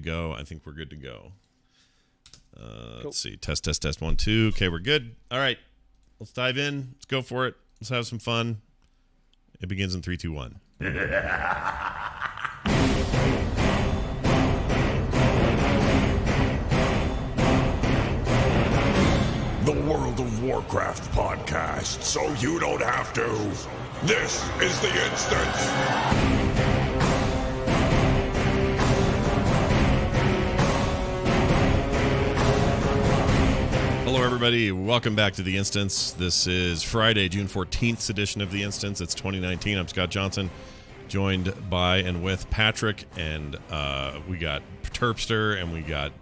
go. I think we're good to go. Cool. Let's see. Test, 1, 2. Okay, we're good. All right. Let's dive in. Let's go for it. Let's have some fun. It begins in 3, 2, 1. The World of Warcraft podcast, so you don't have to. This is The Instance. Hello, everybody. Welcome back to The Instance. This is Friday, June 14th edition of The Instance. It's 2019. I'm Scott Johnson, joined by and with Patrick, and we got Terpster, and we got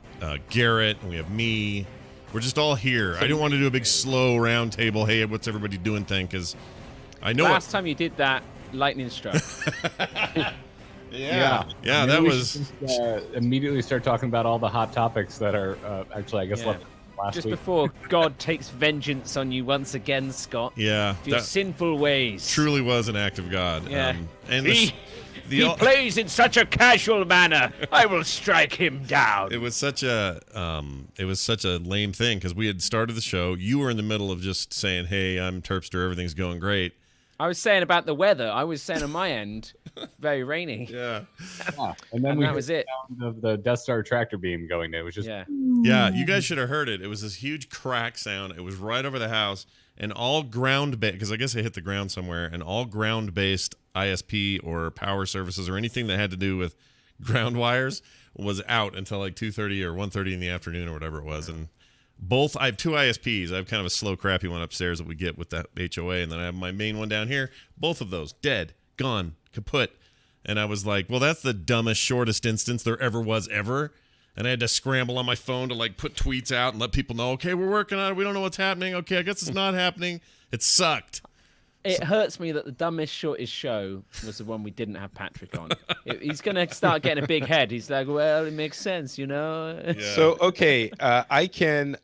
Garrett, and we have me. We're just all here. I didn't want to do a big slow round table, hey, what's everybody doing thing, because I know last time you did that, lightning struck. Yeah, that was... immediately start talking about all the hot topics that are actually, I guess, left last just week. Before God takes vengeance on you once again, Scott. Yeah. For your sinful ways. Truly was an act of God. Yeah. And he plays in such a casual manner. I will strike him down. It was such a lame thing, because we had started the show. You were in the middle of just saying, hey, I'm Terpster, everything's going great. I was saying about the weather. I was saying on my end, very rainy. Yeah. And then that was it. Of the Death Star tractor beam going. It was just... Yeah, you guys should have heard it. It was this huge crack sound. It was right over the house, and all ground-based, because I guess it hit the ground somewhere, and all ground-based ISP or power services or anything that had to do with ground wires was out until like 2:30 or 1:30 in the afternoon or whatever it was. And I have two ISPs. I have kind of a slow, crappy one upstairs that we get with that HOA, and then I have my main one down here. Both of those dead, gone, kaput. And I was like, well, that's the dumbest, shortest instance there ever was ever. And I had to scramble on my phone to like put tweets out and let people know, okay, we're working on it. We don't know what's happening. Okay, I guess it's not happening. It sucked. It hurts me that the dumbest, shortest show was the one we didn't have Patrick on. He's going to start getting a big head. He's like, well, it makes sense, you know? Yeah. So, okay, I can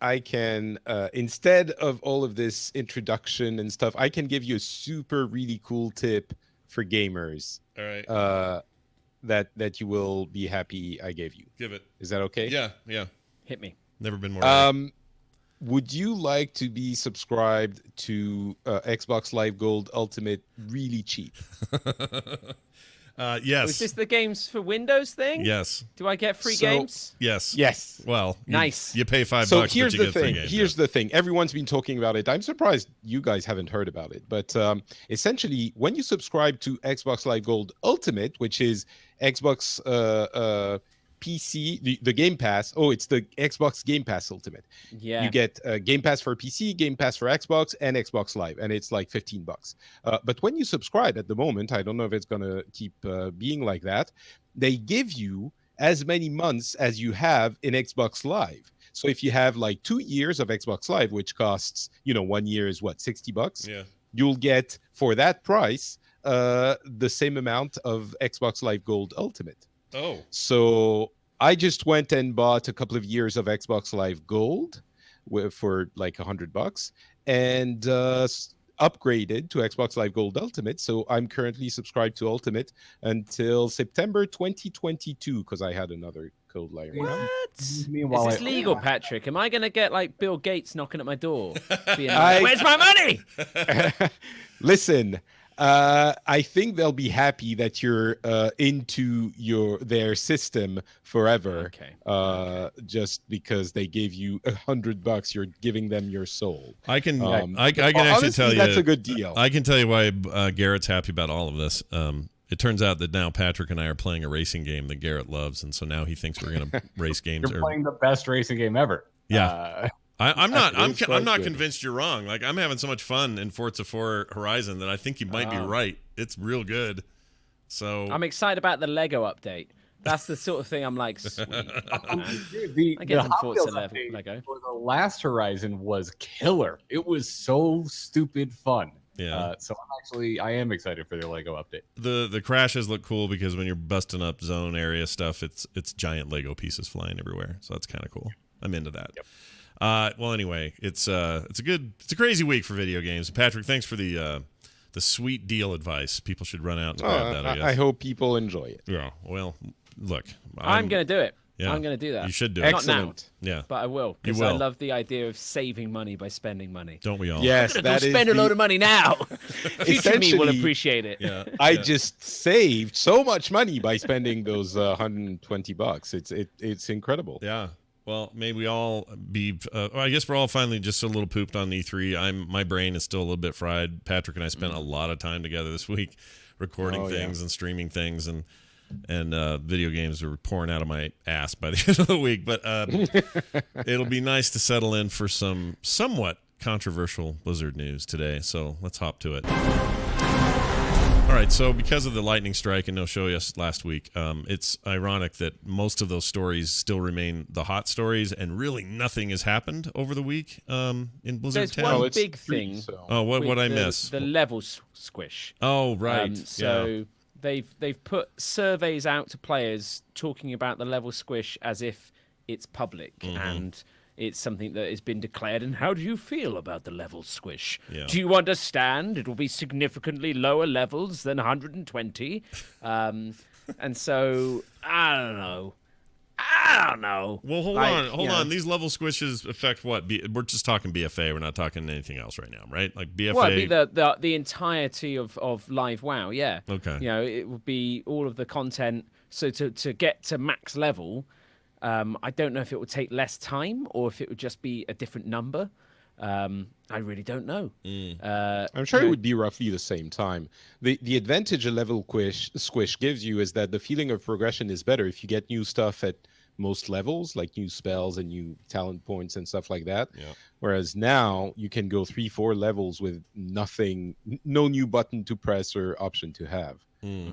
instead of all of this introduction and stuff, I can give you a super really cool tip for gamers. All right. That you will be happy I gave you. Give it. Is that okay? Yeah. Hit me. Never been more right. Would you like to be subscribed to Xbox Live Gold Ultimate really cheap? Yes. Was this the games for Windows thing? Yes. Do I get free games? Yes. Yes. Well, nice. You pay $5, So but here's you the get free thing. games. Here's the thing. Everyone's been talking about it. I'm surprised you guys haven't heard about it. But essentially, when you subscribe to Xbox Live Gold Ultimate, which is Xbox PC, the Game Pass. Oh, it's the Xbox Game Pass Ultimate. Yeah. You get Game Pass for PC, Game Pass for Xbox, and Xbox Live, and it's like $15. But when you subscribe at the moment, I don't know if it's gonna keep being like that. They give you as many months as you have in Xbox Live. So if you have like 2 years of Xbox Live, which costs, 1 year is what, $60? Yeah. You'll get for that price the same amount of Xbox Live Gold Ultimate. Oh. So I just went and bought a couple of years of Xbox Live Gold for like $100 and upgraded to Xbox Live Gold Ultimate. So I'm currently subscribed to Ultimate until September 2022 because I had another code layer. What? Meanwhile, Is this legal, Patrick? Am I going to get like Bill Gates knocking at my door? Being I- like, where's my money? Listen, I think they'll be happy that you're into their system forever. Okay. Just because they gave you $100, you're giving them your soul. I can Honestly, actually tell you that's a good deal. I can tell you why Garrett's happy about all of this. It turns out that now Patrick and I are playing a racing game that Garrett loves, and so now he thinks we're going to race games. You're playing the best racing game ever. Yeah. I'm not good. convinced you're wrong. Like, I'm having so much fun in Forza 4 Horizon that I think you might be right. It's real good. So I'm excited about the Lego update. That's the sort of thing I'm like, sweet. Dude, I get the some Hot Forza Wheels update Lego. for the last Horizon was killer. It was so stupid fun. yeah. So I am excited for their Lego update. The crashes look cool because when you're busting up zone area stuff, it's giant Lego pieces flying everywhere. So that's kind of cool. I'm into that. Yep. Well, anyway, it's a crazy week for video games. Patrick, thanks for the sweet deal advice. People should run out and grab that. I guess. I hope people enjoy it. Yeah. Well, look, I'm going to do it. Yeah. I'm going to do that. You should do Not it. Excellent. now, Yeah. but I will, You because I will. love the idea of saving money by spending money. Don't we all? Yes, I'm gonna that go is spend a load the- of money now. Future me will Essentially, appreciate it. Yeah. I yeah. just saved so much money by spending those $120. It's incredible. Yeah. Well, may we all be. I guess we're all finally just a little pooped on E3. My brain is still a little bit fried. Patrick and I spent a lot of time together this week, recording things and streaming things, and video games were pouring out of my ass by the end of the week. But it'll be nice to settle in for some somewhat controversial Blizzard news today. So let's hop to it. All right, so because of the lightning strike and no show last week, it's ironic that most of those stories still remain the hot stories, and really nothing has happened over the week in Blizzard There's 10. one it's big free, thing. so- Oh, what with I the- miss? The level squish. Oh, right. So they've put surveys out to players talking about the level squish as if it's public and it's something that has been declared. And how do you feel about the level squish? Yeah. Do you understand it will be significantly lower levels than 120? And so I don't know. Well, hold on. These level squishes affect what? We're just talking BFA. We're not talking anything else right now, right? Like BFA. Well, it'd be the entirety of live WoW, yeah. Okay. You know, it would be all of the content. So to get to max level, I don't know if it would take less time or if it would just be a different number. I really don't know. I'm sure it would be roughly the same time. The advantage a level squish gives you is that the feeling of progression is better if you get new stuff at most levels, like new spells and new talent points and stuff like that. Yeah. Whereas now you can go 3-4 levels with nothing, no new button to press or option to have.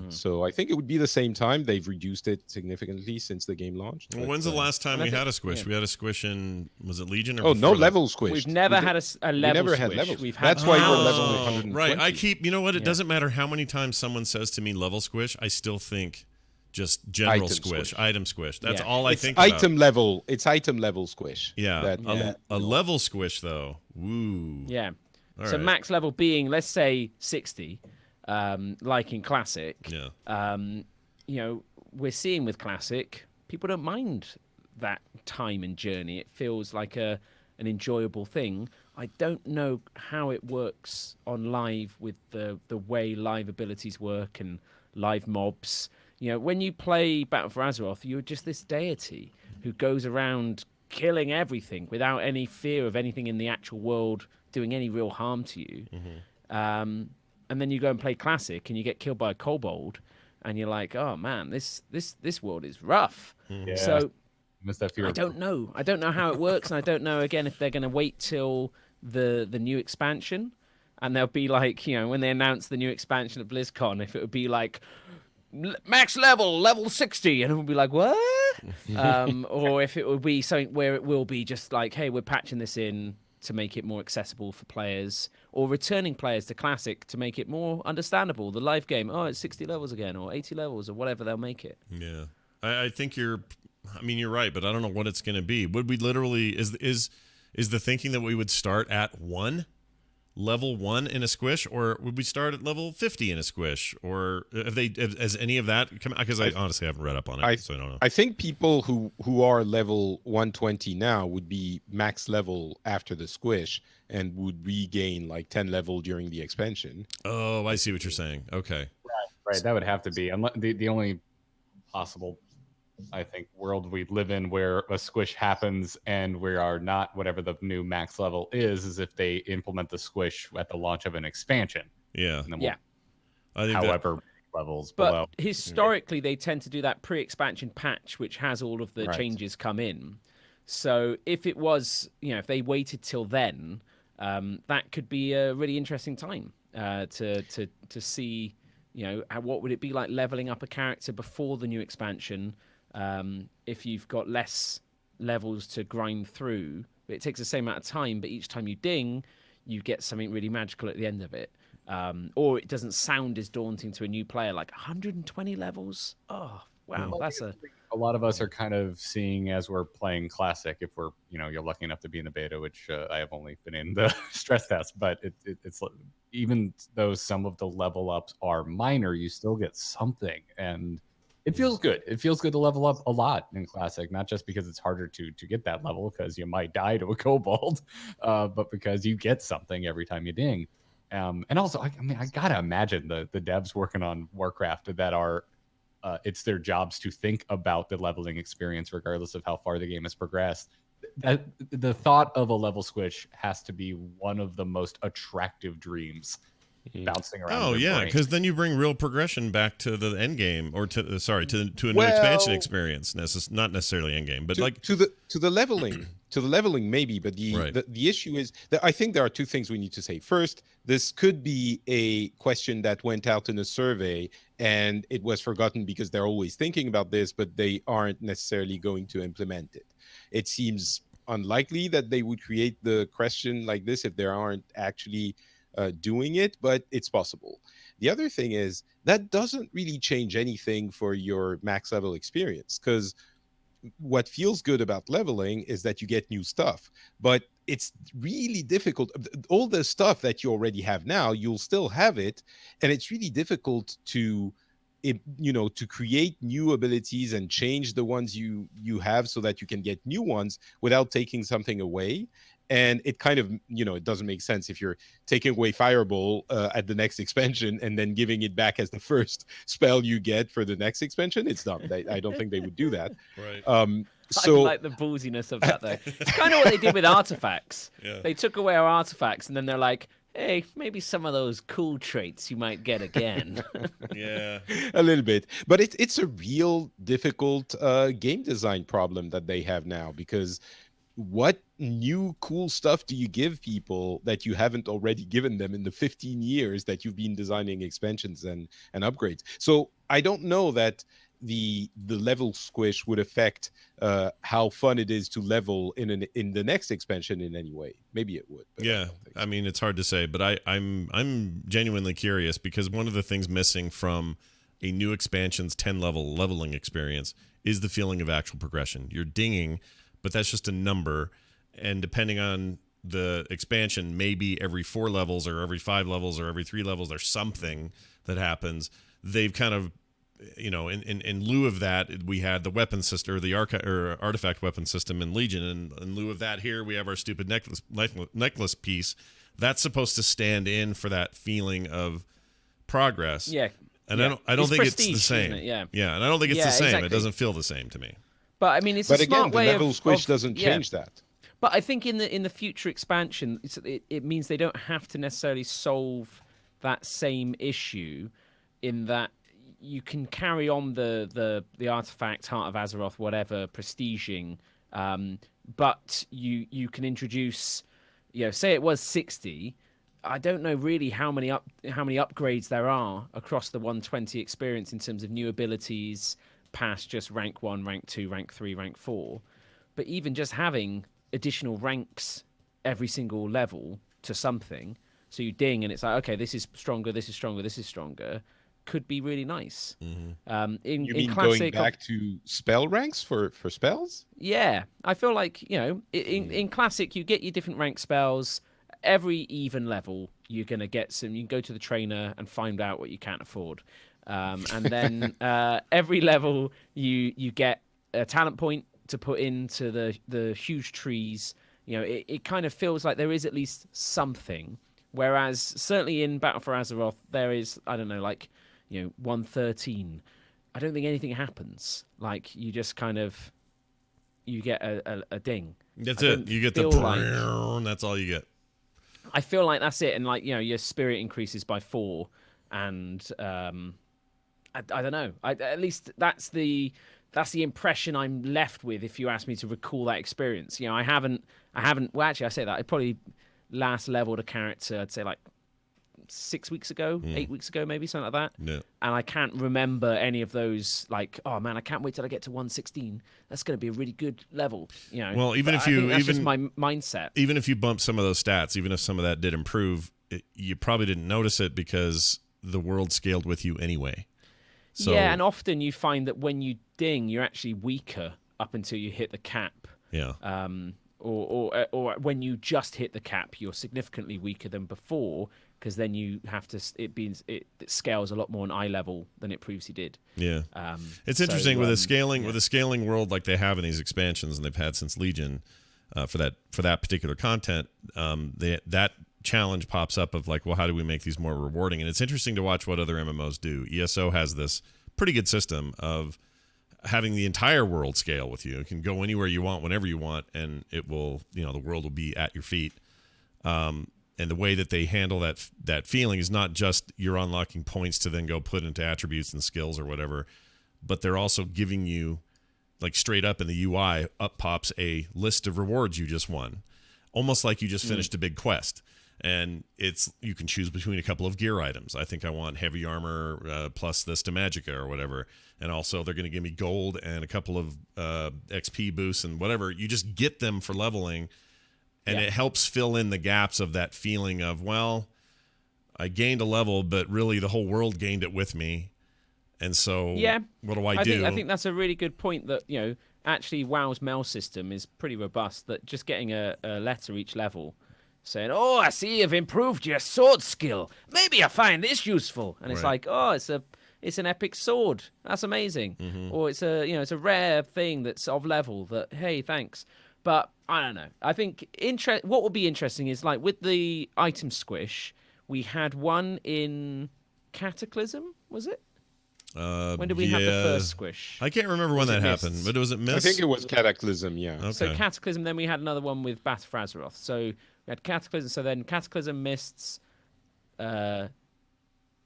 So I think it would be the same time. They've reduced it significantly since the game launched. Well, but, when's the last time we think- had a squish? yeah. We had a squish in, was it Legion? Or Oh, no before that? level squish. We've never had a level never squish. had levels. We've had That's why we're powers. level Oh, 120. right. You know what? It doesn't matter how many times someone says to me level squish, I still think just general Item squish, squish. item squish. That's Yeah. all I It's think item about. level. It's item level squish. Yeah. That- A level squish, though. Woo. Yeah. All So right. max level being, let's say, 60, like in Classic. Yeah. You know, we're seeing with Classic, people don't mind that time and journey. It feels like an enjoyable thing. I don't know how it works on live with the way live abilities work and live mobs. You know, when you play Battle for Azeroth, you're just this deity who goes around killing everything without any fear of anything in the actual world doing any real harm to you. And then you go and play Classic and you get killed by a kobold and you're like, oh man, this world is rough. Yeah. So Miss that fear. I don't know. I don't know how it works, and I don't know again if they're going to wait till the new expansion, and they'll be like, you know, when they announce the new expansion at BlizzCon, if it would be like max level 60, and it would be like what, or if it would be something where it will be just like, hey, we're patching this in to make it more accessible for players or returning players to Classic to make it more understandable. The live game, oh, it's 60 levels again or 80 levels or whatever they'll make it. Yeah. I think you're right, but I don't know what it's going to be. Would we literally, is the thinking that we would start at level 1 in a squish, or would we start at level 50 in a squish, or has any of that come out? Because I honestly haven't read up on it, so I don't know. I think people who are level 120 now would be max level after the squish and would regain like 10 level during the expansion. Oh, I see what you're saying. Okay. Right, that would have to be the only possible, I think, world we live in where a squish happens and we are not whatever the new max level is if they implement the squish at the launch of an expansion. Yeah. And then Yeah. I think however levels But below. historically, they tend to do that pre-expansion patch, which has all of the Right. changes come in. So if it was, you know, if they waited till then, that could be a really interesting time to see, you know, what would it be like leveling up a character before the new expansion. If you've got less levels to grind through, it takes the same amount of time, but each time you ding, you get something really magical at the end of it. Or it doesn't sound as daunting to a new player, like 120 levels. Oh, wow, that's a lot of us are kind of seeing as we're playing Classic, if we're, you know, you're lucky enough to be in the beta, which I have only been in the stress test, but it's even though some of the level ups are minor, you still get something. And It feels good. It feels good to level up a lot in Classic, not just because it's harder to get that level because you might die to a kobold, but because you get something every time you ding. And also, I mean, I gotta imagine the devs working on Warcraft that are it's their jobs to think about the leveling experience, regardless of how far the game has progressed. The thought of a level squish has to be one of the most attractive dreams bouncing around. Oh yeah, because then you bring real progression back to the end game, or to a new expansion experience. Not necessarily end game, but to the leveling maybe. But the issue is that I think there are two things we need to say. First, this could be a question that went out in a survey and it was forgotten because they're always thinking about this, but they aren't necessarily going to implement it. It seems unlikely that they would create the question like this if they aren't actually doing it, but it's possible. The other thing is that doesn't really change anything for your max level experience, because what feels good about leveling is that you get new stuff, but it's really difficult. All the stuff that you already have now, you'll still have it, and it's really difficult to to create new abilities and change the ones you have so that you can get new ones without taking something away. And it kind of, it doesn't make sense if you're taking away Fireball at the next expansion and then giving it back as the first spell you get for the next expansion. It's dumb. I don't think they would do that. Right. So I like the ballsiness of that, though. It's kind of what they did with artifacts. Yeah. They took away our artifacts, and then they're like, hey, maybe some of those cool traits you might get again. Yeah. A little bit. But it's a real difficult game design problem that they have now, because what new cool stuff do you give people that you haven't already given them in the 15 years that you've been designing expansions and upgrades? So I don't know that the level squish would affect how fun it is to level in the next expansion in any way. Maybe it would. Yeah, I mean, it's hard to say, but I'm genuinely curious, because one of the things missing from a new expansion's 10 level leveling experience is the feeling of actual progression. You're dinging, but that's just a number, and depending on the expansion, maybe every 4 levels or every 5 levels or every 3 levels there's something that happens. They've kind of, in lieu of that, we had the weapon system, or the artifact weapon system in Legion, and in lieu of that, here we have our stupid necklace piece that's supposed to stand in for that feeling of progress. Yeah. And yeah. I don't think it's prestige, the same. isn't it? Yeah. Yeah, and I don't think it's the same. Exactly. It doesn't feel the same to me. But I mean, it's but a again, smart way the level squish of doesn't change that. But I think in the future expansion, it means they don't have to necessarily solve that same issue, in that you can carry on the artifact, Heart of Azeroth, whatever, prestiging, but you can introduce, say it was 60. I don't know really how many upgrades there are across the 120 experience in terms of new abilities past just rank 1, rank 2, rank 3, rank 4. But even just having additional ranks every single level to something, so you ding and it's like, okay, this is stronger, this is stronger, this is stronger, could be really nice. Mm-hmm. You mean Classic, going back to spell ranks for spells? Yeah, I feel like, in Classic you get your different rank spells. Every even level you're going to get some. You can go to the trainer and find out what you can't afford. And then every level you get a talent point to put into the huge trees. It kind of feels like there is at least something. Whereas certainly in Battle for Azeroth, there is, I don't know, 113. I don't think anything happens. Like, you just kind of, you get a ding. That's it. You get the that's all you get. I feel like that's it. And your spirit increases by 4. And I don't know. At least that's the impression I'm left with if you ask me to recall that experience. I haven't, well, actually I say that I probably last leveled a character, I'd say 6 weeks ago, 8 weeks ago, maybe, something like that. Yeah. And I can't remember any of those, oh man, I can't wait till I get to 116. That's going to be a really good level, Well, that's just my mindset. Even if you bump some of those stats, even if some of that did improve, you probably didn't notice it because the world scaled with you anyway. So, yeah, and often you find that when you ding, you're actually weaker up until you hit the cap. Yeah. or when you just hit the cap, you're significantly weaker than before, because then you have to. It scales a lot more on eye level than it previously did. Yeah, it's interesting with a scaling world like they have in these expansions, and they've had since Legion for that particular content. That challenge pops up of like, well, how do we make these more rewarding? And it's interesting to watch what other MMOs do. ESO has this pretty good system of having the entire world scale with you. You can go anywhere you want, whenever you want, and it will, the world will be at your feet. And the way that they handle that feeling is not just you're unlocking points to then go put into attributes and skills or whatever, but they're also giving you, like straight up in the UI, up pops a list of rewards you just won, almost like you just finished a big quest. And you can choose between a couple of gear items. I think I want heavy armor plus this to Magicka or whatever. And also they're going to give me gold and a couple of XP boosts and whatever. You just get them for leveling. And it helps fill in the gaps of that feeling of, well, I gained a level, but really the whole world gained it with me. And so what do I do? I think that's a really good point that, actually WoW's mail system is pretty robust, that just getting a letter each level saying, oh, I see you've improved your sword skill. Maybe I find this useful. And it's like, oh, it's an epic sword. That's amazing. Mm-hmm. Or it's a rare thing that's of level that, hey, thanks. But I don't know. I think what would be interesting is, like, with the item squish, we had one in Cataclysm, was it? When did we have the first squish? I can't remember when that happened, but was it Mist? I think it was Cataclysm, yeah. Okay. So Cataclysm, then we had another one with Battle for Azeroth. So we had Cataclysm, so then Cataclysm, Mists,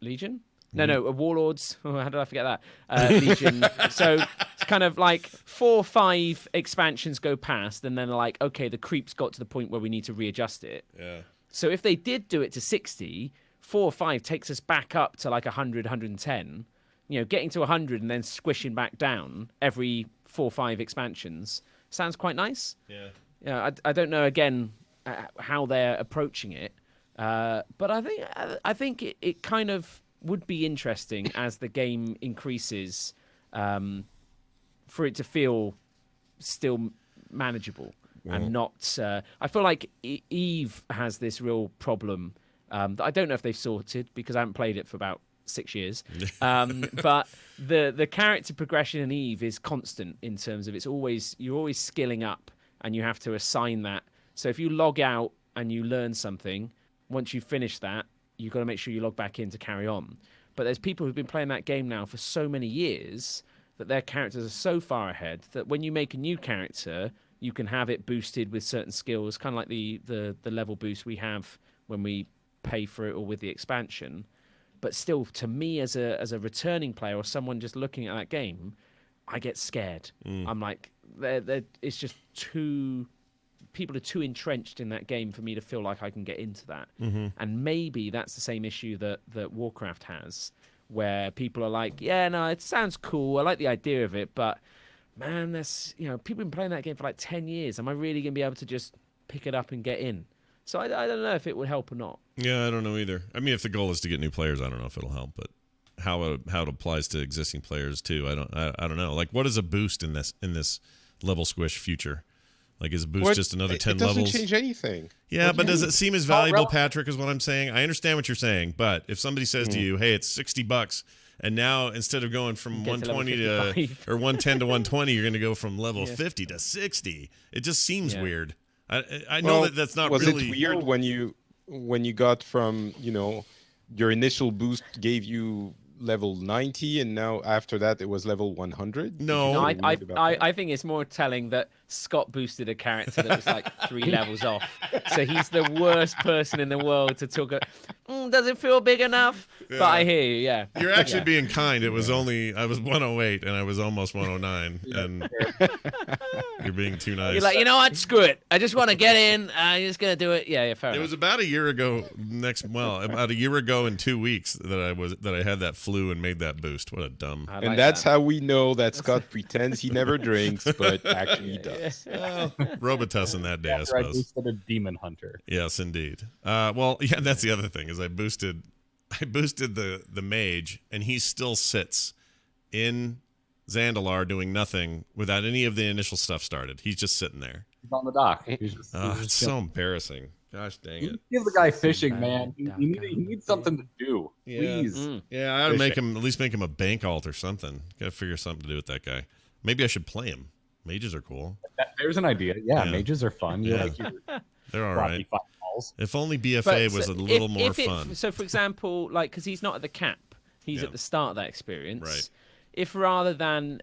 Legion? No, Warlords. Oh, how did I forget that? Legion. So it's kind of like 4 or 5 expansions go past, and then like, okay, the creep's got to the point where we need to readjust it. Yeah. So if they did do it to 60, 4 or 5 takes us back up to like 100, 110. Getting to 100 and then squishing back down every 4 or 5 expansions sounds quite nice. Yeah. I don't know again how they're approaching it, but I think it kind of would be interesting as the game increases, for it to feel still manageable and not. I feel like Eve has this real problem that I don't know if they've sorted, because I haven't played it for about 6 years. But the character progression in Eve is constant in terms of you're always skilling up, and you have to assign that. So if you log out and you learn something, once you finish that, you've got to make sure you log back in to carry on. But there's people who've been playing that game now for so many years that their characters are so far ahead that when you make a new character, you can have it boosted with certain skills, kind of like the level boost we have when we pay for it or with the expansion. But still, to me, as a returning player or someone just looking at that game, I get scared. I'm like, it's just people are too entrenched in that game for me to feel like I can get into that. Mm-hmm. And maybe that's the same issue that Warcraft has, where people are like, yeah, no, it sounds cool. I like the idea of it, but man, people have been playing that game for like 10 years. Am I really going to be able to just pick it up and get in? So I don't know if it would help or not. Yeah, I don't know either. I mean, if the goal is to get new players, I don't know if it'll help, but how it applies to existing players too, I don't know. Like, what is a boost in this level squish future? Like, is a boost just another 10 levels? It doesn't change anything. Yeah, but does it seem as valuable, Patrick, is what I'm saying? I understand what you're saying, but if somebody says to you, hey, it's $60, and now instead of going from 120 or 110 to 120, you're going to go from level 50 to 60, it just seems weird. I know that's not really... Was it weird when you got from, your initial boost gave you level 90, and now after that it was level 100? No, I think it's more telling that Scott boosted a character that was like 3 levels off. So he's the worst person in the world to talk about, does it feel big enough? Yeah. But I hear you, yeah. You're actually being kind. It was I was 108 and I was almost 109, and you're being too nice. You're like, you know what? Screw it. I just want to get in. I'm just going to do it. Yeah, fair enough. It was about a year ago about a year ago in 2 weeks that I had that flu and made that boost. What a dumb. And that's how we know that Scott pretends he never drinks, but actually does. Well, Robitussin that day, I suppose. I boosted a demon hunter. Yes, indeed. Well, yeah, that's the other thing, is I boosted the mage, and he still sits in Zandalar doing nothing without any of the initial stuff started. He's just sitting there. He's on the dock. He's It's so embarrassing. Gosh dang it. Give the guy fishing, man. He needs something to do. Yeah. Please. Yeah, I ought to at least make him a bank alt or something. Got to figure something to do with that guy. Maybe I should play him. Mages are cool. There's an idea. Yeah, mages are fun. Yeah. Like They're all right. Fireballs. If only BFA was a little more fun. So, for example, like, because he's not at the cap, he's at the start of that experience. Right. If rather than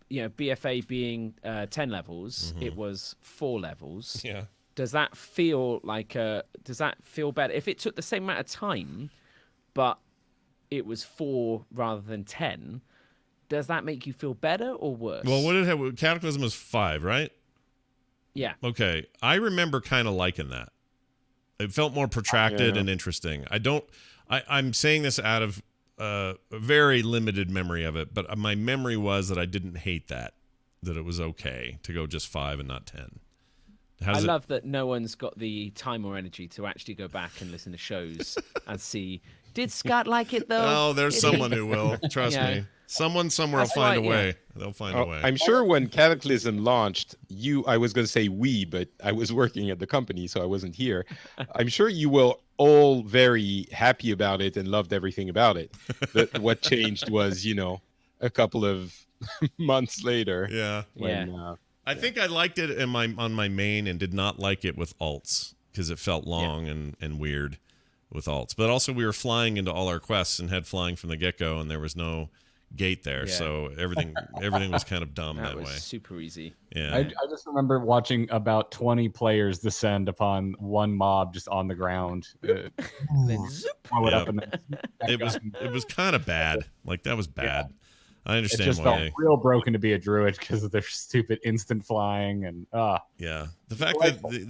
BFA being 10 levels, it was 4 levels. Yeah. Does that feel like does that feel better if it took the same amount of time, but it was 4 rather than 10? Does that make you feel better or worse? Well, what did it have? Cataclysm was 5, right? Yeah. Okay. I remember kind of liking that. It felt more protracted and interesting. I'm saying this out of a very limited memory of it, but my memory was that I didn't hate that it was okay to go just 5 and not 10. I love that no one's got the time or energy to actually go back and listen to shows and see, did Scott like it though? Oh, there's someone who will. Trust me. Someone somewhere will find a way. Yeah. They'll find a way. I'm sure when Cataclysm launched, I was going to say we, but I was working at the company, so I wasn't here. I'm sure you were all very happy about it and loved everything about it. What changed was, a couple of months later. Yeah. I think I liked it on my main and did not like it with alts because it felt long and weird with alts. But also we were flying into all our quests and had flying from the get-go, and there was no gate there, so everything was kind of dumb that way. Super easy. Yeah. I just remember watching about 20 players descend upon one mob just on the ground. Then zoop. Throw it up and it was kind of bad. Like that was bad. Yeah. I understand it just why. Felt real broken to be a druid because of their stupid instant flying and yeah. The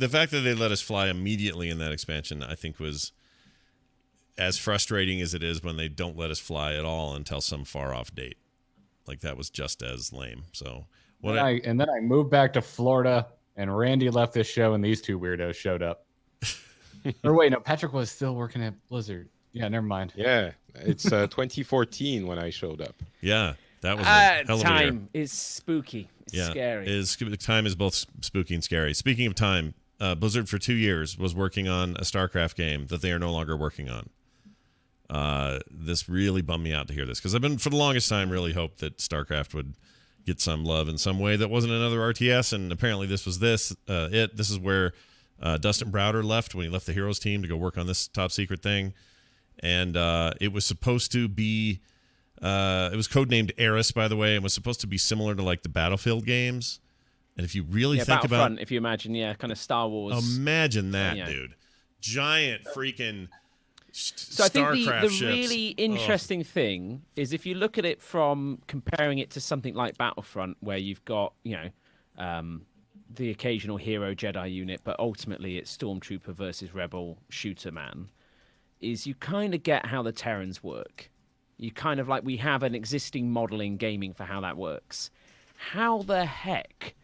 fact that they let us fly immediately in that expansion, I think, was as frustrating as it is when they don't let us fly at all until some far off date. Like that was just as lame. So and then I moved back to Florida, and Randy left this show, and these two weirdos showed up. Or wait, no, Patrick was still working at Blizzard. Yeah, never mind. Yeah, it's 2014 when I showed up. Yeah. That was a hell of a time is spooky. It's scary. Time is both spooky and scary. Speaking of time, Blizzard for 2 years was working on a Starcraft game that they are no longer working on. This really bummed me out to hear this because I've been for the longest time really hoped that Starcraft would get some love in some way that wasn't another RTS, and apparently this was this is where Dustin Browder left when he left the Heroes team to go work on this top secret thing, and it was supposed to be it was codenamed Eris, by the way, and was supposed to be similar to like the Battlefield games. And if you really think about, if you imagine, kind of Star Wars. Imagine that, dude! Giant freaking. So I think the ships. really interesting thing is if you look at it from comparing it to something like Battlefront, where you've got the occasional hero Jedi unit, but ultimately it's Stormtrooper versus Rebel shooter man, is you kind of get how the Terrans work. You kind of we have an existing model in gaming for how that works. How the heck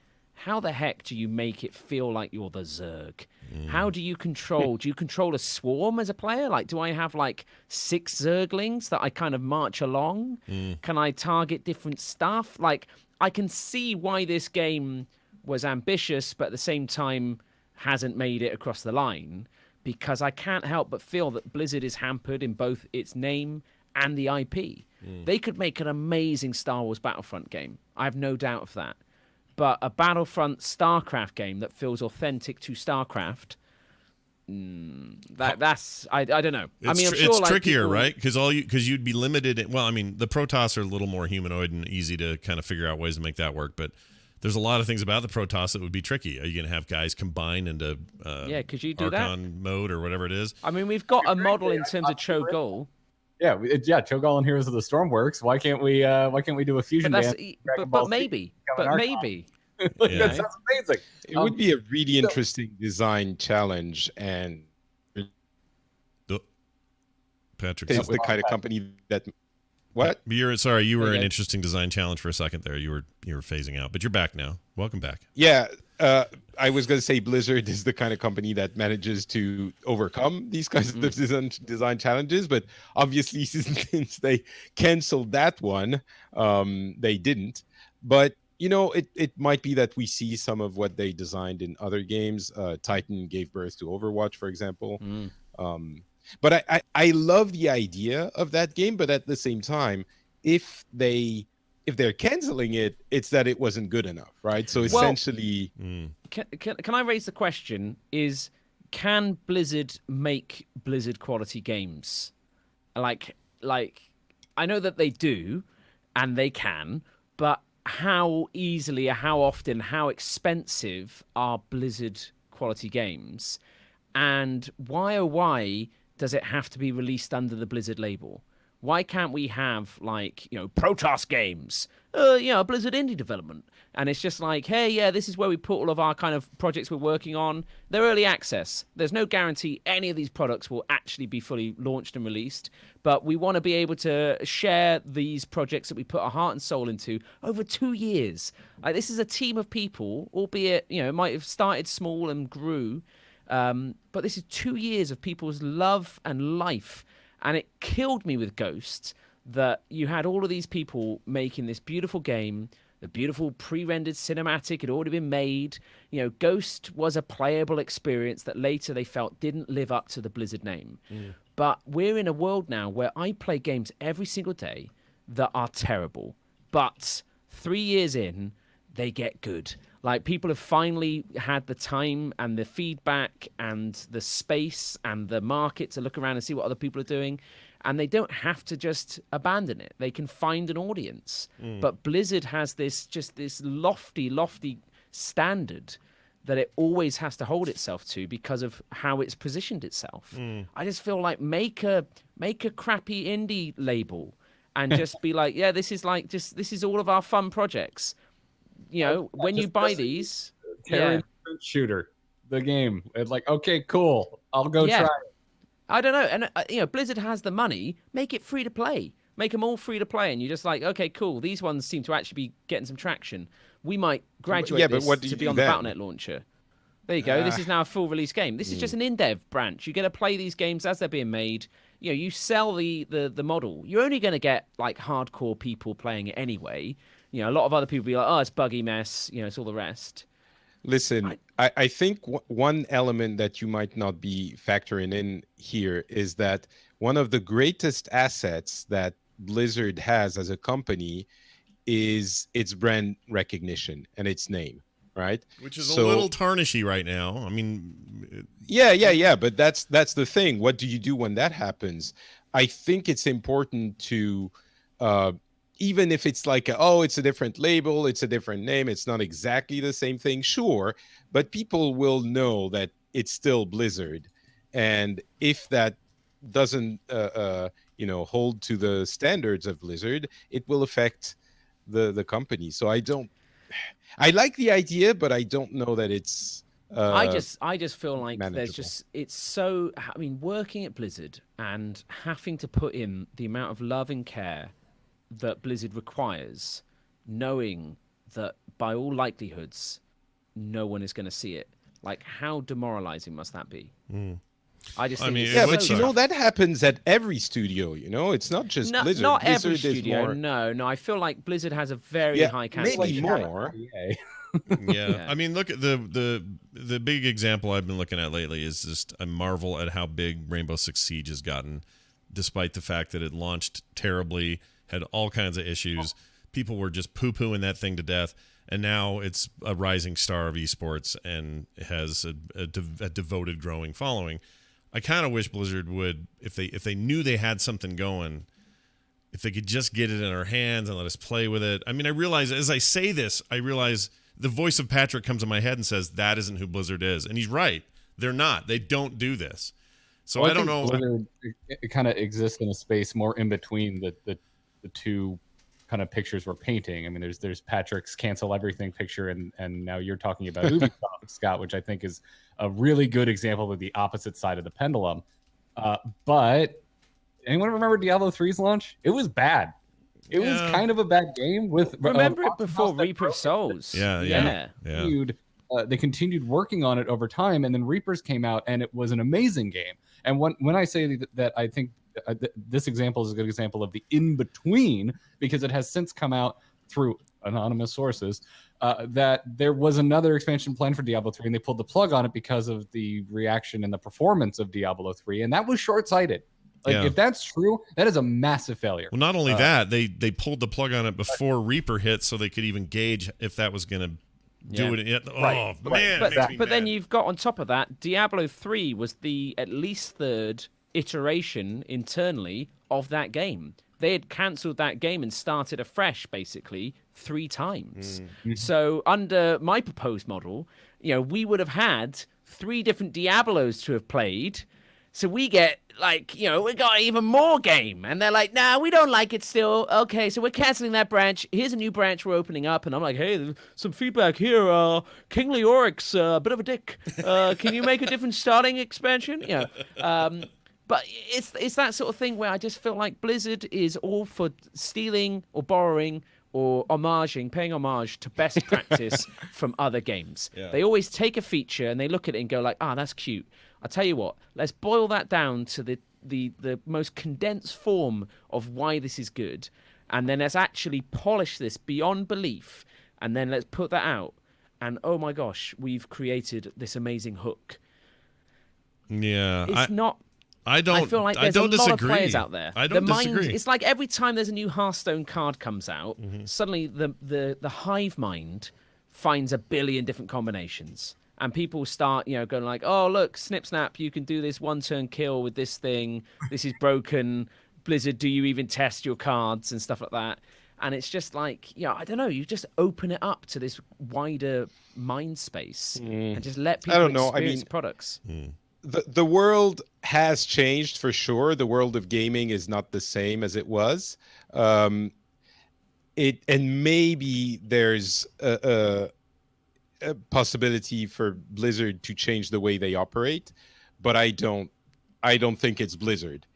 do you make it feel like you're the Zerg? How do you control? Do you control a swarm as a player? Do I have 6 Zerglings that I kind of march along? Can I target different stuff? I can see why this game was ambitious, but at the same time hasn't made it across the line, because I can't help but feel that Blizzard is hampered in both its name and the IP. They could make an amazing Star Wars Battlefront game. I have no doubt of that. But a Battlefront Starcraft game that feels authentic to Starcraft, that's I don't know. I'm sure it's trickier, right? Because you'd be limited. The Protoss are a little more humanoid and easy to kind of figure out ways to make that work. But there's a lot of things about the Protoss that would be tricky. Are you going to have guys combine into could you do Archon mode or whatever it is? We've got a model in terms of Cho'Gall. Yeah, Cho'Gall and Heroes of the Storm works. Why can't we do a fusion dance? But maybe. That sounds amazing. It would be a really interesting design challenge, and Patrick, it's the kind of company that. What? You were an interesting design challenge for a second there. You were phasing out, but you're back now. Welcome back. Yeah. I was going to say Blizzard is the kind of company that manages to overcome these kinds of design challenges, but obviously since they canceled that one, they didn't. But it might be that we see some of what they designed in other games. Titan gave birth to Overwatch, for example. Mm. Um, but I love the idea of that game. But at the same time, if they're canceling it, it's that it wasn't good enough, right? So Well, essentially, Can I raise the question? Can Blizzard make Blizzard quality games? Like I know that they do, and they can, but how easily, how often, how expensive are Blizzard quality games? And why does it have to be released under the Blizzard label? Why can't we have Protoss games, Blizzard indie development, and it's just like, hey, yeah, this is where we put all of our kind of projects we're working on. They're early access. There's no guarantee any of these products will actually be fully launched and released, but we want to be able to share these projects that we put our heart and soul into over 2 years. Like, this is a team of people, albeit it might have started small and grew, but this is 2 years of people's love and life. And it killed me with Ghost that you had all of these people making this beautiful game, the beautiful pre-rendered cinematic had already been made. Ghost was a playable experience that later they felt didn't live up to the Blizzard name. But we're in a world now where I play games every single day that are terrible. But 3 years in, they get good. Like, people have finally had the time and the feedback and the space and the market to look around and see what other people are doing. And they don't have to just abandon it. They can find an audience. But Blizzard has this lofty standard that it always has to hold itself to because of how it's positioned itself. I just feel like make a crappy indie label and just be like, yeah, this is all of our fun projects. When you buy these, Terran shooter, the game. It's like, okay, cool. I'll go try it. I don't know. And, Blizzard has the money. Make it free to play. Make them all free to play. And you're just like, okay, cool. These ones seem to actually be getting some traction. We might graduate this to be on the Battle.net launcher. There you go. This is now a full release game. This is just an in-dev branch. You get to play these games as they're being made. You sell the model. You're only going to get like hardcore people playing it anyway. A lot of other people be like, oh, it's buggy mess. It's all the rest. Listen, I think one element that you might not be factoring in here is that one of the greatest assets that Blizzard has as a company is its brand recognition and its name, right? Which is a little tarnishy right now. I mean, yeah. But that's the thing. What do you do when that happens? I think it's important to, even if it's like, it's a different label, it's a different name, it's not exactly the same thing, sure, but people will know that it's still Blizzard. And if that doesn't, hold to the standards of Blizzard, it will affect the company. So I like the idea, but I don't know that it's I just feel like manageable. it's so, working at Blizzard and having to put in the amount of love and care that Blizzard requires, knowing that by all likelihoods no one is going to see it. Like, how demoralizing must that be? I just think but that happens at every studio. It's not just Blizzard. Not Blizzard every studio. more... No. I feel like Blizzard has a very high cancellation maybe rate. more. Yeah. I mean, look at the big example I've been looking at lately is just a marvel at how big Rainbow Six Siege has gotten, despite the fact that it launched terribly, had all kinds of issues. People were just poo-pooing that thing to death, and now it's a rising star of eSports and has a devoted, growing following. I kind of wish Blizzard would, if they knew they had something going, if they could just get it in our hands and let us play with it. I mean, I realize as I say this, the voice of Patrick comes in my head and says, that isn't who Blizzard is. And he's right. They're not. They don't do this. So I don't know. Blizzard, it kind of exists in a space more in between the two kind of pictures we're painting. I mean, there's Patrick's cancel everything picture, and now you're talking about Ubisoft, Scott, which I think is a really good example of the opposite side of the pendulum. But anyone remember Diablo 3's launch? It was bad. It was kind of a bad game. Remember it before Reaper of Souls? Yeah. They continued working on it over time, and then Reapers came out, and it was an amazing game. And when I say that I think this example is a good example of the in-between, because it has since come out through anonymous sources, that there was another expansion plan for Diablo 3, and they pulled the plug on it because of the reaction and the performance of Diablo 3, and that was short-sighted. Like, if that's true, that is a massive failure. Well, not only that, they pulled the plug on it before Reaper hit, so they could even gauge if that was going to do it. Oh, man. But then you've got on top of that, Diablo 3 was the at least third iteration internally of that game. They had cancelled that game and started afresh, basically, 3 times. So under my proposed model, we would have had 3 different Diablos to have played. So we get, like, we got even more game. And they're like, nah, we don't like it still. Okay, so we're canceling that branch. Here's a new branch we're opening up. And I'm like, hey, some feedback here. King Leoric's a bit of a dick. Can you make a different starting expansion? But it's that sort of thing where I just feel like Blizzard is all for stealing or borrowing or paying homage to best practice from other games. Yeah. They always take a feature and they look at it and go like, that's cute. I'll tell you what, let's boil that down to the most condensed form of why this is good. And then let's actually polish this beyond belief. And then let's put that out. And oh my gosh, we've created this amazing hook. Yeah. I feel like there's a lot of players out there. I don't disagree. It's like every time there's a new Hearthstone card comes out, suddenly the hive mind finds a billion different combinations. And people start, going like, oh, look, snip, snap, you can do this 1-turn kill with this thing. This is broken. Blizzard, do you even test your cards and stuff like that? And it's just like, I don't know. You just open it up to this wider mind space and just let people experience products. The world has changed for sure. The world of gaming is not the same as it was. And maybe there's a possibility for Blizzard to change the way they operate, but I don't think it's Blizzard.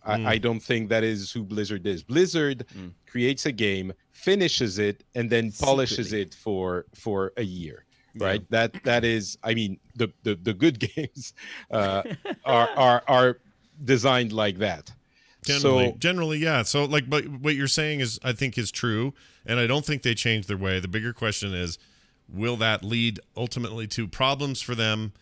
I don't think that is who Blizzard is. Blizzard creates a game, finishes it, and then polishes it for a year. Right. That is, I mean, the good games are designed like that. Generally, yeah. So, like, but what you're saying I think is true, and I don't think they changed their way. The bigger question is, will that lead ultimately to problems for them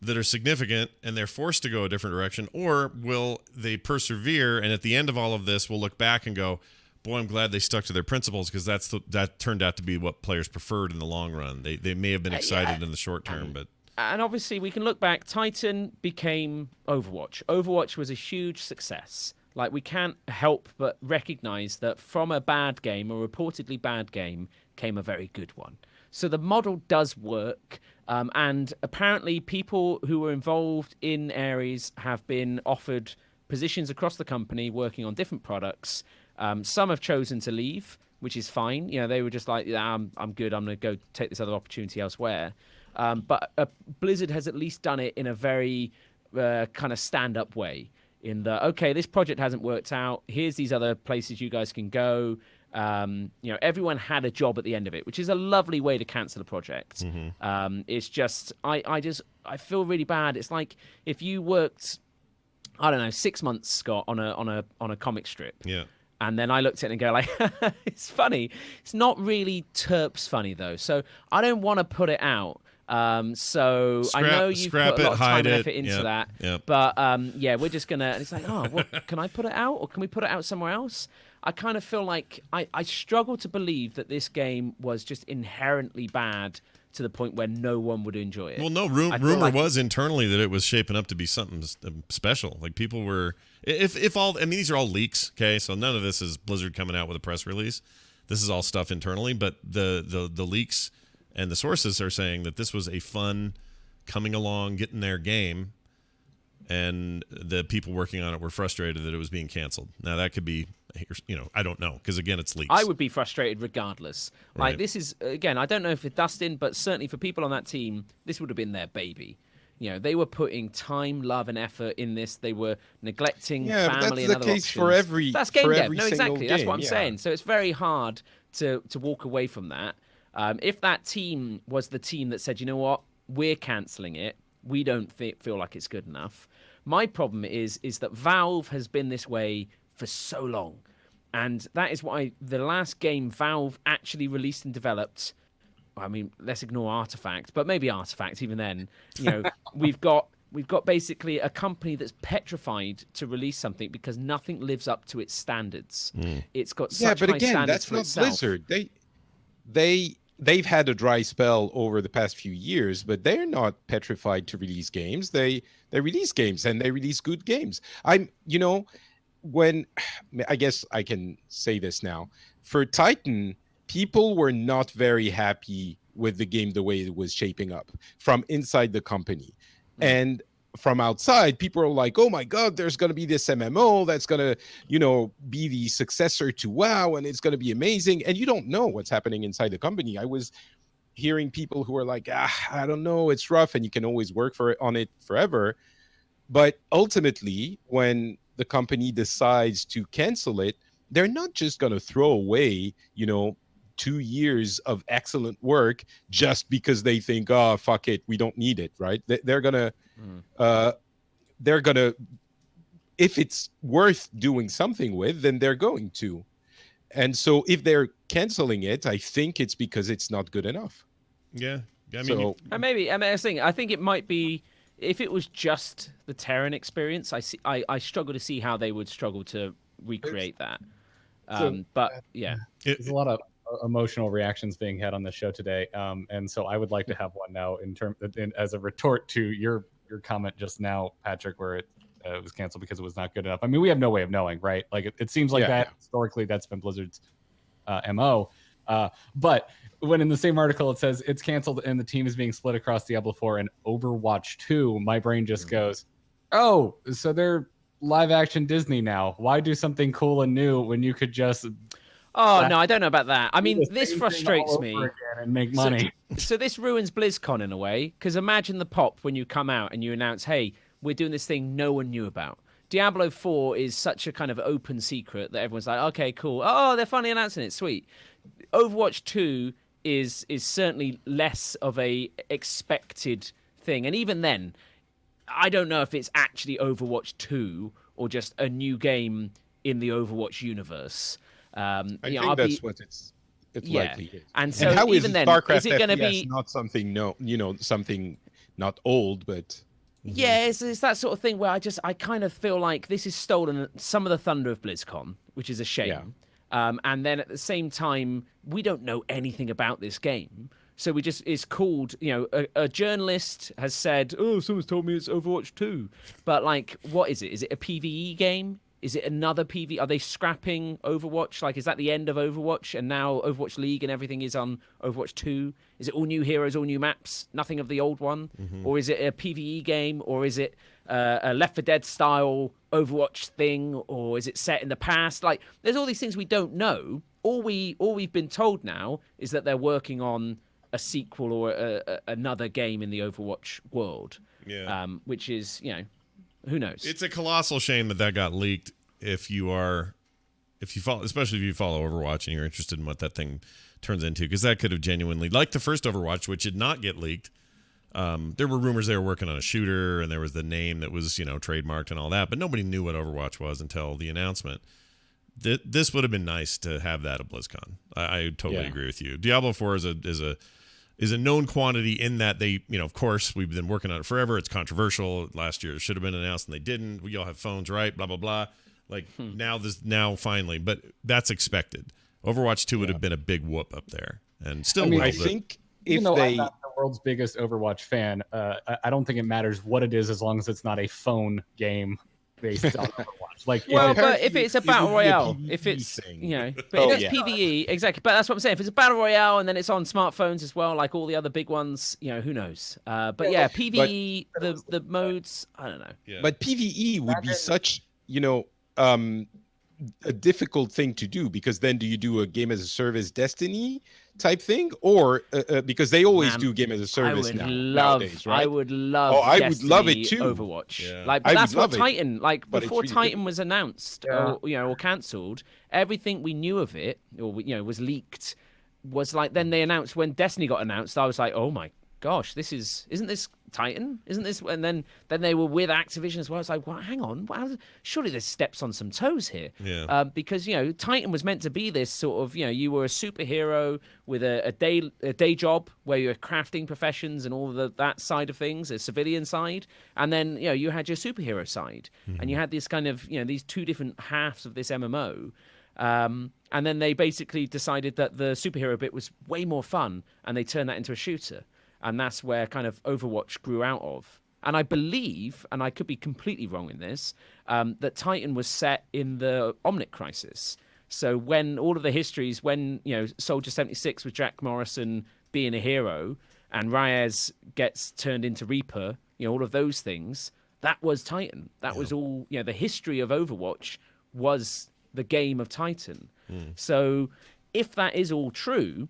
that are significant and they're forced to go a different direction, or will they persevere and at the end of all of this, we'll look back and go, boy, I'm glad they stuck to their principles because that turned out to be what players preferred in the long run. They may have been excited in the short term, but... And obviously, we can look back. Titan became Overwatch. Overwatch was a huge success. Like, we can't help but recognize that from a bad game, a reportedly bad game, came a very good one. So the model does work. And apparently, people who were involved in Ares have been offered positions across the company working on different products. Some have chosen to leave, which is fine. They were just like, I'm good. I'm going to go take this other opportunity elsewhere. But Blizzard has at least done it in a very kind of stand-up way. In the, okay, this project hasn't worked out. Here's these other places you guys can go. Everyone had a job at the end of it, which is a lovely way to cancel a project. It's just, I feel really bad. It's like if you worked, I don't know, 6 months, Scott, on a comic strip. Yeah. And then I looked at it and go like, it's funny. It's not really terps funny though. So I don't want to put it out. So I know you've put a lot of time and effort into that. Yep. But we're just going to, and it's like, can I put it out or can we put it out somewhere else? I kind of feel like I struggle to believe that this game was just inherently bad to the point where no one would enjoy it. Well, no, rumor was internally that it was shaping up to be something special. Like people were, these are all leaks, okay? So none of this is Blizzard coming out with a press release. This is all stuff internally, but the leaks and the sources are saying that this was a fun, coming along, getting their game, and the people working on it were frustrated that it was being canceled. Now that could be, I don't know, because again, it's leaks. I would be frustrated regardless. Right. Like this is, again, I don't know if it's Dustin, but certainly for people on that team, this would have been their baby. They were putting time, love, and effort in this. They were neglecting family and other options. That's the case for every. That's game for dev. every No, exactly. game. That's what I'm saying. So it's very hard to walk away from that. If that team was the team that said, you know what, we're canceling it. We don't feel like it's good enough. My problem is that Valve has been this way for so long. And that is why the last game Valve actually released and developed. I mean, let's ignore Artifact, but maybe Artifact. Even then, we've got basically a company that's petrified to release something because nothing lives up to its standards. It's got such but high again, standards that's for not itself. Blizzard. They've had a dry spell over the past few years, but they're not petrified to release games. They release games, and they release good games. When I guess I can say this now, for Titan, people were not very happy with the game the way it was shaping up from inside the company. And from outside, people are like, oh my God, there's going to be this MMO that's going to, be the successor to WoW, and it's going to be amazing. And you don't know what's happening inside the company. I was hearing people who are like, I don't know, it's rough, and you can always work on it forever. But ultimately, when the company decides to cancel it, they're not just going to throw away, 2 years of excellent work just because they think, oh, fuck it, we don't need it, right? They're gonna, if it's worth doing something with, then they're going to. And so if they're canceling it, I think it's because it's not good enough. Yeah. I mean, So I think it might be, if it was just the Terran experience, I struggle to see how they would struggle to recreate that. But yeah, there's a lot of emotional reactions being had on the show today, and so I would like to have one now as a retort to your comment just now, Patrick, where it was canceled because it was not good enough. I mean, we have no way of knowing, right? Like it seems like historically that's been Blizzard's MO. But when in the same article it says it's canceled and the team is being split across Diablo 4 and Overwatch 2, my brain just goes, oh, so they're live action Disney now. Why do something cool and new when you could just no, I don't know about that. I mean, this frustrates me. And make money. So this ruins BlizzCon in a way, because imagine the pop when you come out and you announce, hey, we're doing this thing no one knew about. Diablo 4 is such a kind of open secret that everyone's like, okay, cool. Oh, they're finally announcing it. Sweet. Overwatch 2 is certainly less of a expected thing. And even then, I don't know if it's actually Overwatch 2 or just a new game in the Overwatch universe. I think that's what it's likely is. And so how even then, Starcraft is it going to FPS be not something something not old, but yeah, it's that sort of thing where I kind of feel like this is stolen some of the thunder of BlizzCon, which is a shame. Yeah. And then at the same time, we don't know anything about this game. So it's called, a journalist has said, oh, someone's told me it's Overwatch 2. But like, what is it? Is it a PvE game? Is it another PvE? Are they scrapping Overwatch? Like, is that the end of Overwatch? And now Overwatch League and everything is on Overwatch 2? Is it all new heroes, all new maps, nothing of the old one? Or is it a PvE game? Or is it a Left 4 Dead style Overwatch thing? Or is it set in the past? Like, there's all these things we don't know. All we've been told now is that they're working on a sequel or another game in the Overwatch world. Yeah. Which is, who knows? It's a colossal shame that got leaked. If you follow, especially if you follow Overwatch and you're interested in what that thing turns into, because that could have genuinely, like the first Overwatch, which did not get leaked. There were rumors they were working on a shooter, and there was the name that was trademarked and all that, but nobody knew what Overwatch was until the announcement. This would have been nice to have that at BlizzCon. I totally agree with you. Diablo 4 is a known quantity in that they, of course, we've been working on it forever. It's controversial. Last year it should have been announced and they didn't. We all have phones, right? Blah, blah, blah. Like now finally, but that's expected. Overwatch 2 would have been a big whoop up there, and still will. I think even though I'm not the world's biggest Overwatch fan, I don't think it matters what it is as long as it's not a phone game based on Overwatch. Like, but if it's a battle royale, if it's but if it's PvE, exactly. But that's what I'm saying. If it's a battle royale and then it's on smartphones as well, like all the other big ones, who knows? But PvE, the modes, I don't know. Yeah. But PvE would be such, a difficult thing to do, because then do you do a game as a service Destiny type thing, or because they always do game as a service nowadays, right? I would love. I would love it too. Overwatch, but that's what Titan. Like before really Titan was announced, or cancelled, everything we knew of it, or was leaked, was like. Then they announced when Destiny got announced. I was like, oh my gosh, isn't this Titan? Isn't this? And then they were with Activision as well. It's like, well, hang on, surely there's steps on some toes here. Yeah. Because Titan was meant to be this sort of you were a superhero with a day job where you're crafting professions and all that side of things, a civilian side, and then you had your superhero side, and you had this kind of these two different halves of this MMO. And then they basically decided that the superhero bit was way more fun, and they turned that into a shooter. And that's where kind of Overwatch grew out of. And I believe, and I could be completely wrong in this, that Titan was set in the Omnic Crisis. So when all of the histories, when Soldier 76 with Jack Morrison being a hero, and Reyes gets turned into Reaper, all of those things, that was Titan. That was all. The history of Overwatch was the game of Titan. So if that is all true,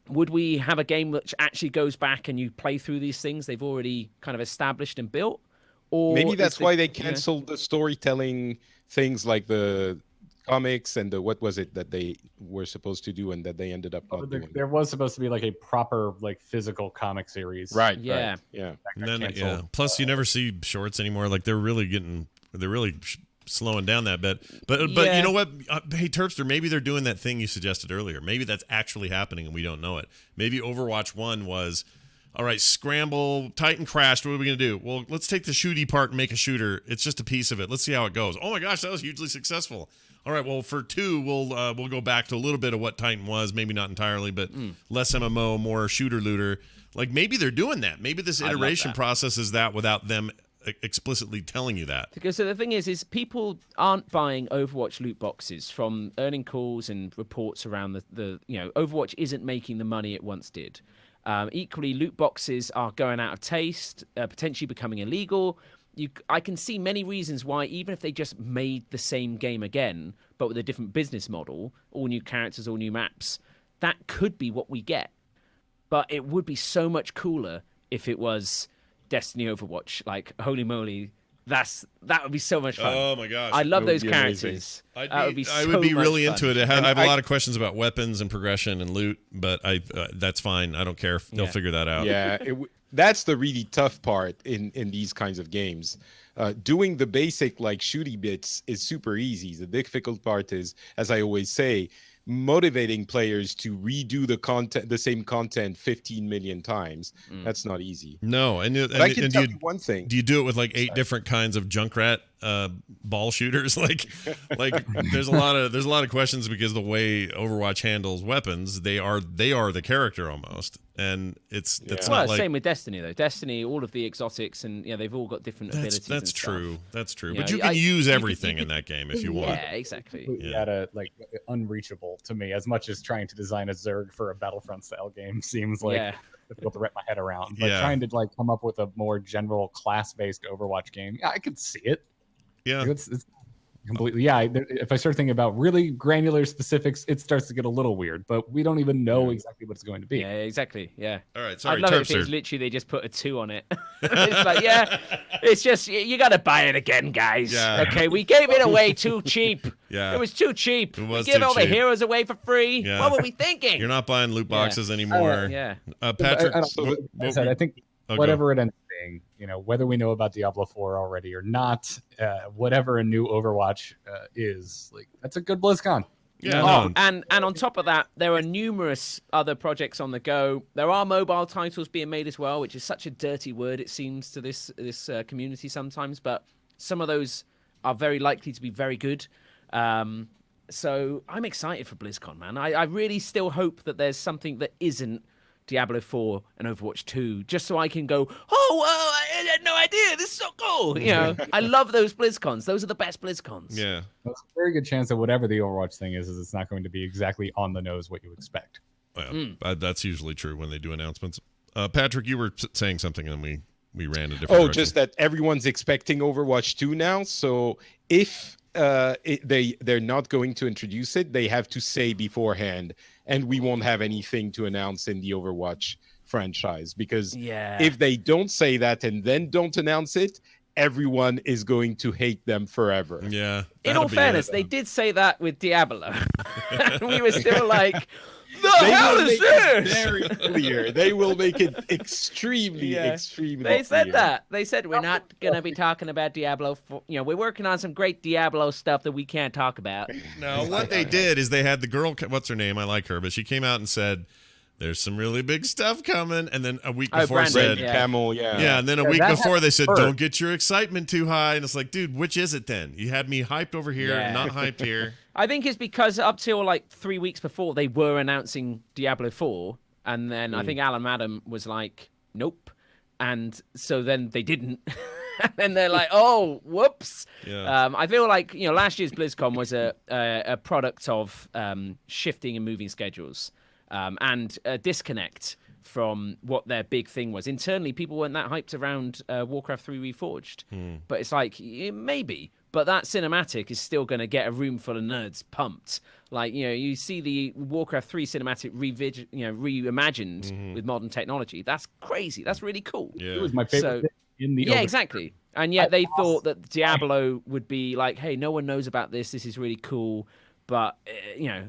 would we have a game which actually goes back and you play through these things they've already kind of established and built? Or maybe that's why they canceled the storytelling things like the comics and the what was it that they were supposed to do and that they ended up not doing. There was supposed to be like a proper physical comic series. Right. Yeah. Right, yeah. And then, plus, you never see shorts anymore. Like they're really slowing down that bit. But you know what? Hey, Terpster, maybe they're doing that thing you suggested earlier. Maybe that's actually happening and we don't know it. Maybe Overwatch 1 was, all right, scramble, Titan crashed. What are we going to do? Well, let's take the shooty part and make a shooter. It's just a piece of it. Let's see how it goes. Oh my gosh, that was hugely successful. All right, well, for 2, we'll go back to a little bit of what Titan was. Maybe not entirely, but less MMO, more shooter-looter. Like maybe they're doing that. Maybe this iteration process is that without them explicitly telling you that. Because so the thing is people aren't buying Overwatch loot boxes from earning calls and reports around the Overwatch isn't making the money it once did. Equally, loot boxes are going out of taste, potentially becoming illegal. I can see many reasons why, even if they just made the same game again, but with a different business model, all new characters, all new maps, that could be what we get. But it would be so much cooler if it was Destiny Overwatch. Like, holy moly, that would be so much fun. Oh my gosh, I love those characters. I would be really into it. I have a lot of questions about weapons and progression and loot, but that's fine. I don't care. They'll figure that out. Yeah, that's the really tough part in these kinds of games. Doing the basic shooty bits is super easy. The difficult part is, as I always say, motivating players to redo the same content 15 million times. That's not easy. No, and I can tell you one thing. Do you do it with 8 different kinds of Junkrat ball shooters? Like there's a lot of questions because the way Overwatch handles weapons, they are the character almost, and it's not same with Destiny though. Destiny, all of the exotics and they've all got different abilities. That's true. Stuff. That's true. But you can use everything in that game if you want. Yeah, exactly. Unreachable to me, as much as trying to design a Zerg for a Battlefront style game seems difficult to wrap my head around. But trying to come up with a more general class-based Overwatch game, I could see it. Yeah, it's completely. Yeah, if I start thinking about really granular specifics, it starts to get a little weird. But we don't even know exactly what it's going to be. Yeah, exactly. Yeah. All right. Sorry, I'd love it if it's literally they just put a 2 on it. It's like, it's just you got to buy it again, guys. Yeah. Okay, we gave it away too cheap. Yeah, it was too cheap. It was we give all cheap. the heroes away for free. Yeah. What were we thinking? You're not buying loot boxes anymore. Patrick. I think whatever it ends up being, whether we know about Diablo 4 already or not, whatever a new Overwatch is, that's a good BlizzCon. Yeah. And on top of that, there are numerous other projects on the go. There are mobile titles being made as well, which is such a dirty word, it seems, to this community sometimes. But some of those are very likely to be very good. So I'm excited for BlizzCon, man. I really still hope that there's something that isn't Diablo 4 and Overwatch 2, just so I can go, I had no idea. This is so cool. I love those BlizzCons. Those are the best BlizzCons. Yeah. There's a very good chance that whatever the Overwatch thing is it's not going to be exactly on the nose what you expect. Well, that's usually true when they do announcements. Patrick, you were saying something and we ran a different direction. Just that everyone's expecting Overwatch 2 now. So if they're not going to introduce it, they have to say beforehand, and we won't have anything to announce in the Overwatch franchise, because if they don't say that and then don't announce it, everyone is going to hate them forever. Yeah. In all fairness, they did say that with Diablo. We were still like, The They hell will is make it this? very clear. They will make it extremely They said clear. that. They said we're not gonna be talking about Diablo. We're working on some great Diablo stuff that we can't talk about. No, what they did is they had the girl. What's her name? I like her, but she came out and said, "There's some really big stuff coming." And then a week before Brandon, said, yeah. Camel, Yeah, and then a week that before they said, hurt. "Don't get your excitement too high." And it's like, dude, which is it then? You had me hyped over here, Yeah. and not hyped here. I think it's because up till like 3 weeks before they were announcing Diablo 4, and then I think Alan Madden was like, "Nope," and so then they didn't. And then they're like, "Oh, whoops." Yeah. I feel like last year's BlizzCon was a product of shifting and moving schedules and a disconnect from what their big thing was. Internally, people weren't that hyped around Warcraft 3 Reforged, but it's like maybe. But that cinematic is still going to get a room full of nerds pumped. Like, you see the Warcraft 3 cinematic reimagined with modern technology. That's crazy. That's really cool. Yeah. It was my favorite thing in the Yeah, open. exactly. And yet they thought that Diablo would be like, hey, no one knows about this. This is really cool. But,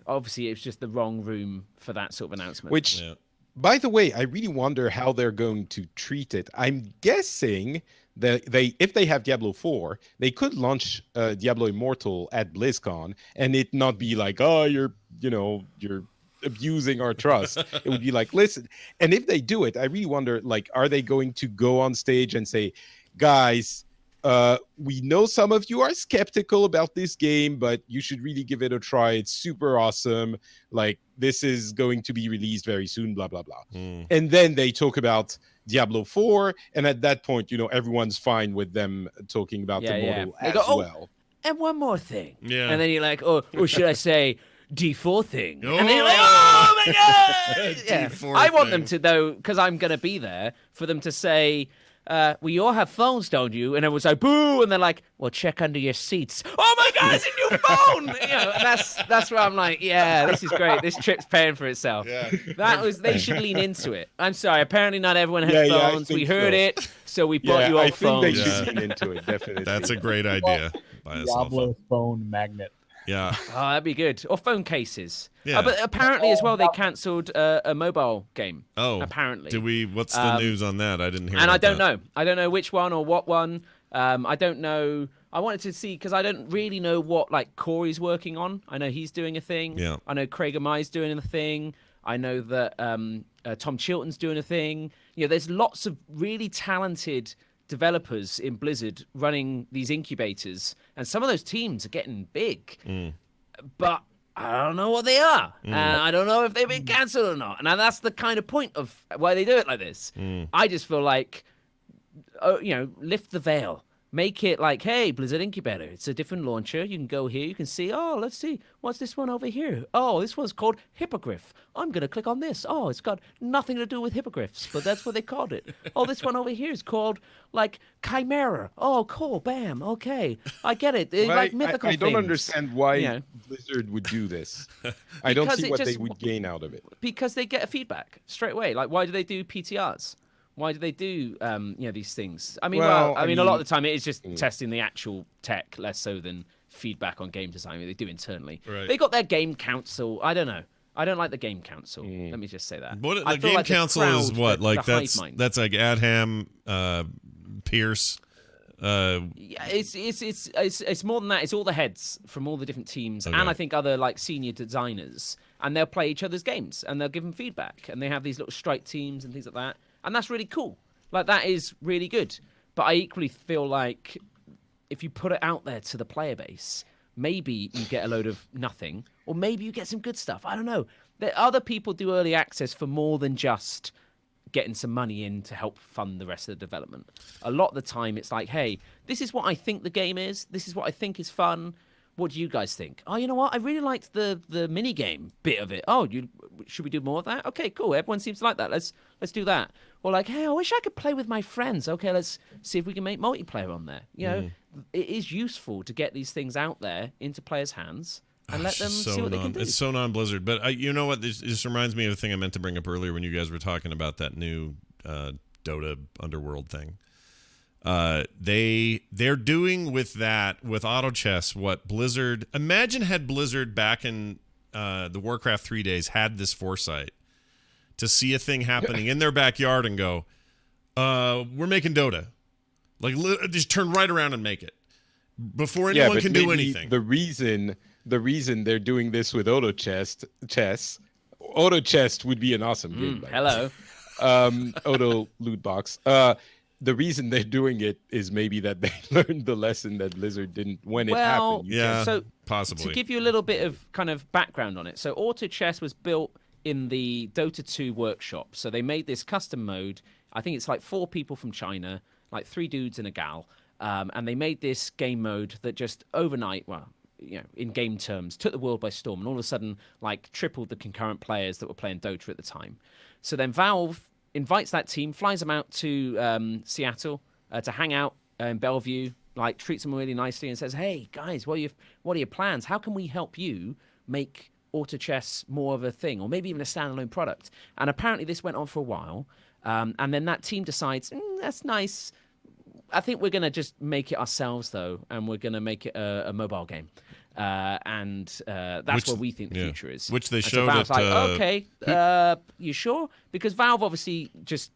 obviously it's just the wrong room for that sort of announcement. Which, Yeah. by the way, I really wonder how they're going to treat it. I'm guessing that if they have Diablo 4, they could launch Diablo Immortal at BlizzCon and it not be like, oh, you're abusing our trust. It would be like, listen. And if they do it, I really wonder, like, are they going to go on stage and say, guys, we know some of you are skeptical about this game, but you should really give it a try. It's super awesome. Like, this is going to be released very soon, blah, blah, blah. And then they talk about Diablo 4, and at that point, everyone's fine with them talking about Yeah, yeah. Immortal They as go, "Oh, well. and one more thing." Yeah. And then you're like, or should I say D4 thing? Oh. And then you're like, oh my God. Yeah. D4 I want them thing. to, though, because I'm going to be there, for them to say, we all have phones, don't you? And everyone's like, boo. And they're like, well, check under your seats. Oh my God, it's a new phone. And that's where I'm like, yeah, this is great. This trip's paying for itself. Yeah. They should lean into it. I'm sorry. Apparently not everyone has Yeah, I phones. We think heard so. it. So we bought you all I think they phones. Yeah. should lean into it, definitely. That's a great idea. Buy a cell Diablo phone. phone magnet. Yeah. Oh, that'd be good. Or phone cases. Yeah. But apparently as well, they cancelled a mobile game. Oh. Apparently. What's the news on that? I didn't hear And about I don't that. know. I don't know which one or what one. I don't know. I wanted to see, because I don't really know what Corey's working on. I know he's doing a thing. Yeah. I know Craig Amai's doing a thing. I know that Tom Chilton's doing a thing. There's lots of really talented developers in Blizzard running these incubators, and some of those teams are getting big. But I don't know what they are. And I don't know if they've been cancelled or not. And that's the kind of point of why they do it like this. I just feel like, lift the veil. Make it like, hey, Blizzard Incubator, it's a different launcher. You can go here. You can see, let's see. What's this one over here? Oh, this one's called Hippogriff. I'm going to click on this. Oh, it's got nothing to do with hippogriffs, but that's what they called it. Oh, this one over here is called, Chimera. Oh, cool. Bam. Okay. I get it. They're like mythical I don't things. understand why Yeah. Blizzard would do this. I don't Because see it what they just- would gain out of it. Because they get a feedback straight away. Like, why do they do PTRs? Why do they do these things? I mean, Well, a I lot of mean- the time it is just testing the actual tech, less so than feedback on game design. They do internally. Right. They got their game council. I don't know. I don't like the game council. Let me just say that. What I the feel game like the council is crowd, what? the Like hive mind. that's like Adham, Pierce. Yeah, it's more than that. It's all the heads from all the different teams, Okay. and I think other senior designers, and they'll play each other's games, and they'll give them feedback, and they have these little strike teams and things like that, and that's really cool. That is really good. But I equally feel like if you put it out there to the player base, maybe you get a load of nothing, or maybe you get some good stuff. I don't know. Other people do early access for more than just getting some money in to help fund the rest of the development. A lot of the time, it's like, hey, this is what I think the game is. This is what I think is fun. What do you guys think? Oh, you know what? I really liked the mini game bit of it. Oh, should we do more of that? Okay, cool. Everyone seems to like that. Let's do that. Or hey, I wish I could play with my friends. Okay, let's see if we can make multiplayer on there. It is useful to get these things out there into players' hands and let them see what they can do. It's so non-Blizzard. But you know what? This reminds me of a thing I meant to bring up earlier when you guys were talking about that new Dota Underworld thing. They're doing with auto chess what Blizzard. Imagine had Blizzard back in the Warcraft 3 days had this foresight to see a thing happening in their backyard and go, we're making Dota. Like, just turn right around and make it before anyone can do anything. The reason they're doing this with auto chess would be an awesome game. Hello. Auto loot box. The reason they're doing it is maybe that they learned the lesson that Blizzard didn't when it happened. Yeah, so possibly. To give you a little bit of kind of background on it, so auto chess was built in the Dota 2 workshop. So they made this custom mode. I think it's like 4 people from China, like 3 dudes and a gal, and they made this game mode that just overnight, well, in game terms, took the world by storm, and all of a sudden, like, tripled the concurrent players that were playing Dota at the time. So then Valve invites that team, flies them out to Seattle to hang out in Bellevue, like treats them really nicely and says, hey, guys, what are your plans? How can we help you make auto chess more of a thing, or maybe even a standalone product? And apparently this went on for a while. And then that team decides, that's nice. I think we're going to just make it ourselves, though, and we're going to make it a mobile game. That's where we think the future is. Which they so showed Valve's at... like, okay, you sure? Because Valve obviously just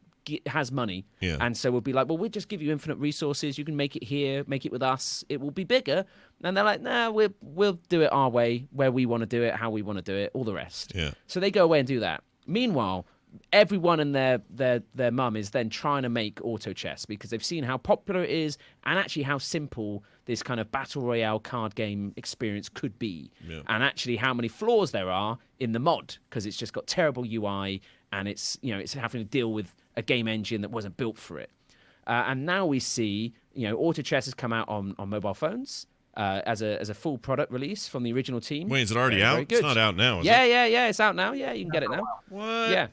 has money. Yeah. And so we'll be like, well, we'll just give you infinite resources. You can make it here, make it with us. It will be bigger. And they're like, nah, we'll do it our way, where we want to do it, how we want to do it, all the rest. Yeah. So they go away and do that. Meanwhile, everyone and their mum is then trying to make auto chess because they've seen how popular it is and actually how simple this kind of battle royale card game experience could be, and actually how many flaws there are in the mod, because it's just got terrible UI and it's having to deal with a game engine that wasn't built for it. And now we see auto chess has come out on mobile phones as a full product release from the original team. Wait, is it already out? It's not out now, is it? Yeah, it's out now. Yeah, you can get it now. What? Yeah.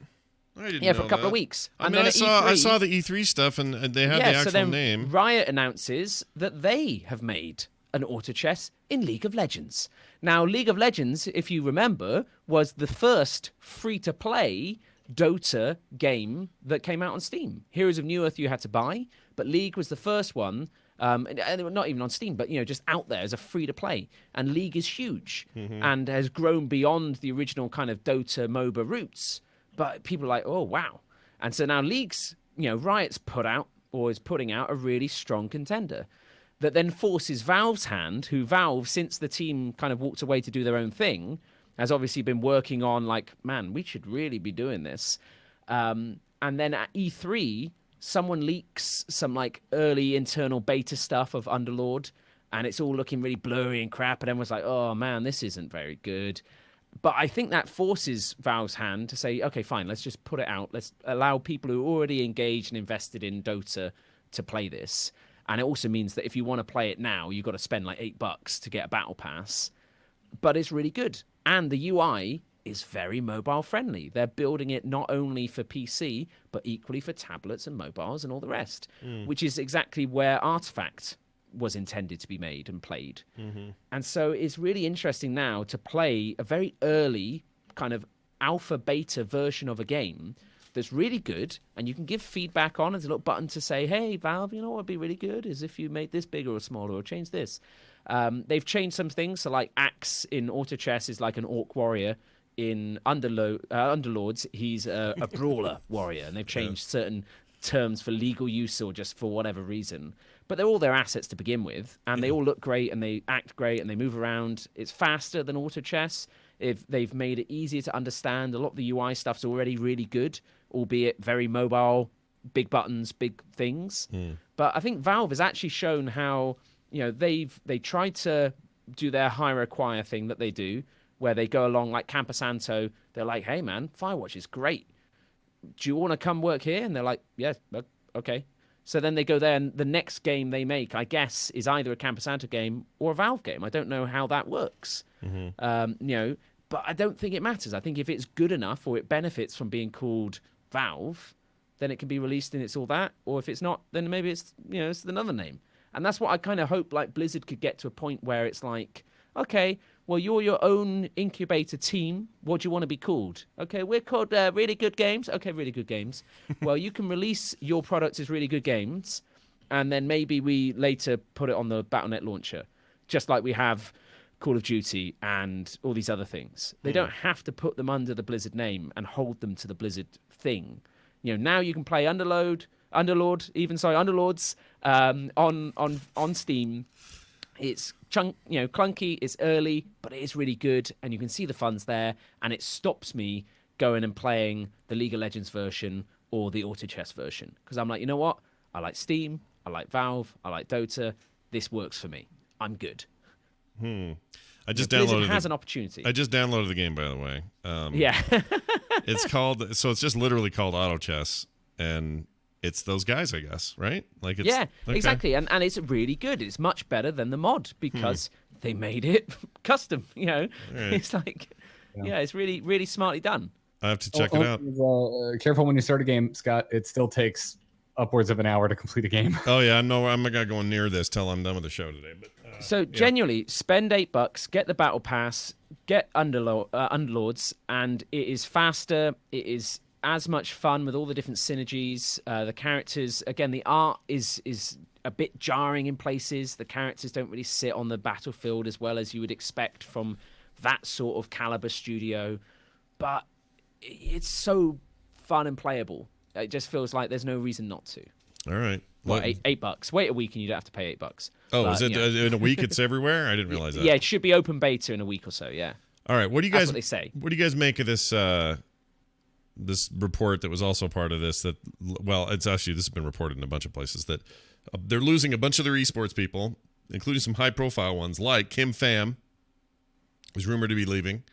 I didn't know for a couple of weeks. I And mean, then I at E3, saw the E3 stuff, and they had the actual so then name. Riot announces that they have made an auto chess in League of Legends. Now, League of Legends, if you remember, was the first free-to-play Dota game that came out on Steam. Heroes of New Earth you had to buy, but League was the first one, and not even on Steam, but just out there as a free-to-play. And League is huge and has grown beyond the original kind of Dota MOBA roots. But people are like, oh, wow. And so now League's, Riot's is putting out a really strong contender that then forces Valve's hand, who Valve, since the team kind of walked away to do their own thing, has obviously been working on, like, man, we should really be doing this. And then at E3, someone leaks some, like, early internal beta stuff of Underlord, and it's all looking really blurry and crap, and everyone's like, oh, man, this isn't very good. But I think that forces Valve's hand to say, okay, fine, let's just put it out. Let's allow people who are already engaged and invested in Dota to play this. And it also means that if you want to play it now, you've got to spend like $8 to get a battle pass. But it's really good. And the UI is very mobile friendly. They're building it not only for PC, but equally for tablets and mobiles and all the rest, which is exactly where Artifact was intended to be made and played. And so it's really interesting now to play a very early kind of alpha beta version of a game that's really good, and you can give feedback on. There's a little button to say, hey, Valve, what would be really good is if you made this bigger or smaller or change this. They've changed some things. So like Axe in auto chess is like an orc warrior. In Underlords, he's a brawler warrior, and they've changed certain terms for legal use or just for whatever reason. But they're all their assets to begin with, and they all look great, and they act great, and they move around. It's faster than auto chess. If they've made it easier to understand, a lot of the UI stuff's already really good, albeit very mobile, big buttons, big things. But I think Valve has actually shown how they tried to do their hire acquire thing that they do, where they go along like Camposanto. They're like, hey man, Firewatch is great. Do you want to come work here? And they're like, yeah, okay. So then they go there, and the next game they make, I guess, is either a Camposanto game or a Valve game. I don't know how that works. But I don't think it matters. I think if it's good enough or it benefits from being called Valve, then it can be released and it's all that. Or if it's not, then maybe it's it's another name. And that's what I kind of hope like Blizzard could get to a point where it's like, okay, well, you're your own incubator team. What do you want to be called? Okay, we're called Really Good Games. Okay, Really Good Games. Well, you can release your products as Really Good Games, and then maybe we later put it on the Battle.net launcher, just like we have Call of Duty and all these other things. They don't have to put them under the Blizzard name and hold them to the Blizzard thing. Now you can play Underlords on Steam. It's clunky, it's early, but it is really good, and you can see the funds there, and it stops me going and playing the League of Legends version or the Auto Chess version, because I'm like, you know what? I like Steam, I like Valve, I like Dota. This works for me. I'm good. I just Blizzard downloaded. has an opportunity. I just downloaded the game, by the way. Yeah. It's just literally called Auto Chess, and it's those guys, I guess, right? Like, it's, yeah, okay. exactly, and it's really good. It's much better than the mod because they made it custom. Right. It's like, it's really, really smartly done. I have to check it out. Careful when you start a game, Scott. It still takes upwards of an hour to complete a game. Oh yeah, no, I'm not gonna go near this till I'm done with the show today. But so genuinely, spend $8, get the battle pass, get Underlords, and it is faster. It is as much fun with all the different synergies. The characters, again, the art is a bit jarring in places. The characters don't really sit on the battlefield as well as you would expect from that sort of caliber studio, but it's so fun and playable. It just feels like there's no reason not to. all right. Well, $8. Wait a week and you don't have to pay $8. Oh, But, is it in a week? It's everywhere. I didn't realize that. Yeah, it should be open beta in a week or so. Yeah. All right. What do you That's guys? what they say. What do you guys make of this? This report that was also part of this. That it's actually this has been reported in a bunch of places that they're losing a bunch of their esports people, including some high-profile ones like Kim Pham, who's rumored to be leaving.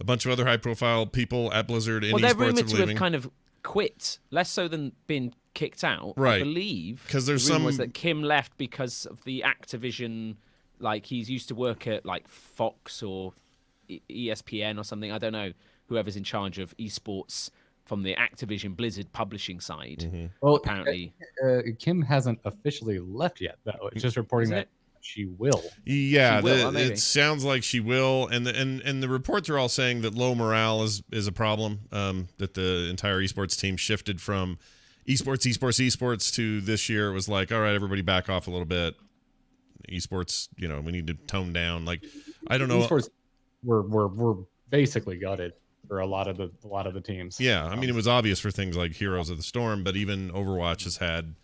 A bunch of other high-profile people at Blizzard in Well, they're esports rumored are to leaving. have kind of quit, less so than been kicked out. Right. I believe 'Cause there's the rumor was some- that Kim left because of the Activision. Like he's used to work at like Fox or ESPN or something. I don't know. Whoever's in charge of esports from the Activision Blizzard publishing side. Mm-hmm. Well, Apparently, Kim hasn't officially left yet, though. It's just reporting Isn't that she will. Yeah, She will, maybe. it sounds like she will, and the reports are all saying that low morale is a problem. That the entire esports team shifted from esports to this year. It was like, all right, everybody back off a little bit. Esports, we need to tone down. Like, I don't know. Esports were basically gutted for a lot of the teams. Yeah, I mean, it was obvious for things like Heroes of the Storm, but even Overwatch has had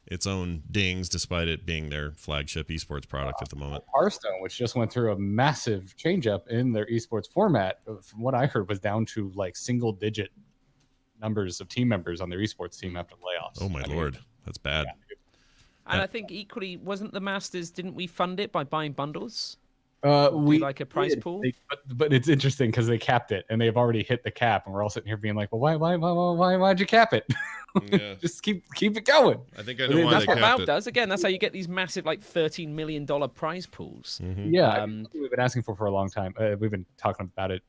its own dings, despite it being their flagship esports product at the moment. Hearthstone, which just went through a massive change-up in their esports format, from what I heard, was down to like single-digit numbers of team members on their esports team after layoffs. Oh my lord, that's bad. and I think equally wasn't the Masters. Didn't we fund it by buying bundles? We like a prize did. pool? But it's interesting because they capped it and they've already hit the cap, and we're all sitting here being like, "Well, why'd you cap it? Yeah. Just keep it going." I think I know why That's they what capped Valve it. does. Again, that's how you get these massive, like $13 million prize pools. Mm-hmm. Yeah, we've been asking for a long time. We've been talking about it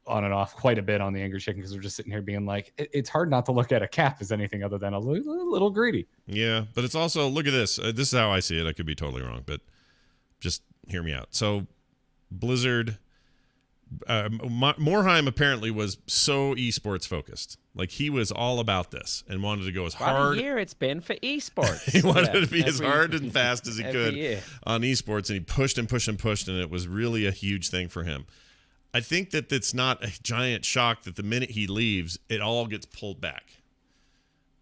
on and off quite a bit on the Angry Chicken because we're just sitting here being like, it's hard not to look at a cap as anything other than a little greedy. Yeah, but it's also, look at this. This is how I see it. I could be totally wrong, but just hear me out. So Blizzard, Morheim apparently was so esports focused. Like, he was all about this and wanted to go as What hard. a year it's been for esports. He wanted to be as every- hard and fast as he every could year. on esports, and he pushed and pushed and pushed, and it was really a huge thing for him. I think that it's not a giant shock that the minute he leaves, it all gets pulled back.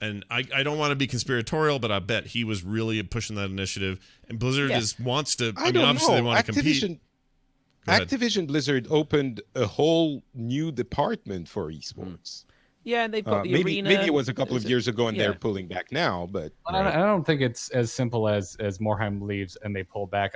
And I don't want to be conspiratorial, but I bet he was really pushing that initiative. And Blizzard Yeah. wants to. I don't obviously know. they want to compete. Go ahead. Activision Blizzard opened a whole new department for esports. Yeah, they've got the Maybe arena. it was a couple of years ago, and Yeah. they're pulling back now. But I don't think it's as simple as Morheim leaves and they pull back.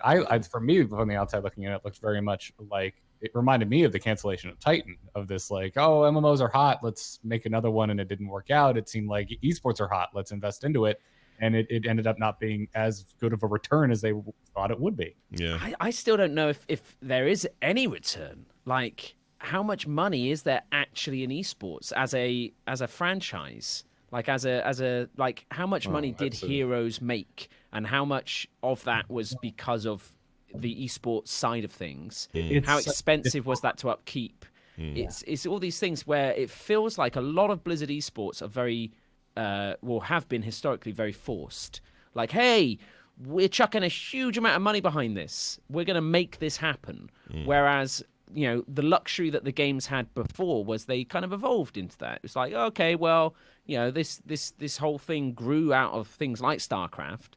For me, from the outside looking in, it looked very much like it reminded me of the cancellation of Titan, of this like, oh, MMOs are hot, let's make another one, and it didn't work out. It seemed like esports are hot, let's invest into it, and it ended up not being as good of a return as they thought it would be. Yeah. I still don't know if there is any return. Like, how much money is there actually in esports as a franchise? Like, as a like, how much money did Heroes make, and how much of that was because of the esports side of things? How expensive was that to upkeep? It's all these things where it feels like a lot of Blizzard esports are very have been historically very forced. Like, hey, we're chucking a huge amount of money behind this. We're going to make this happen. Whereas, the luxury that the games had before was they kind of evolved into that. It's like, okay, well, this whole thing grew out of things like Starcraft,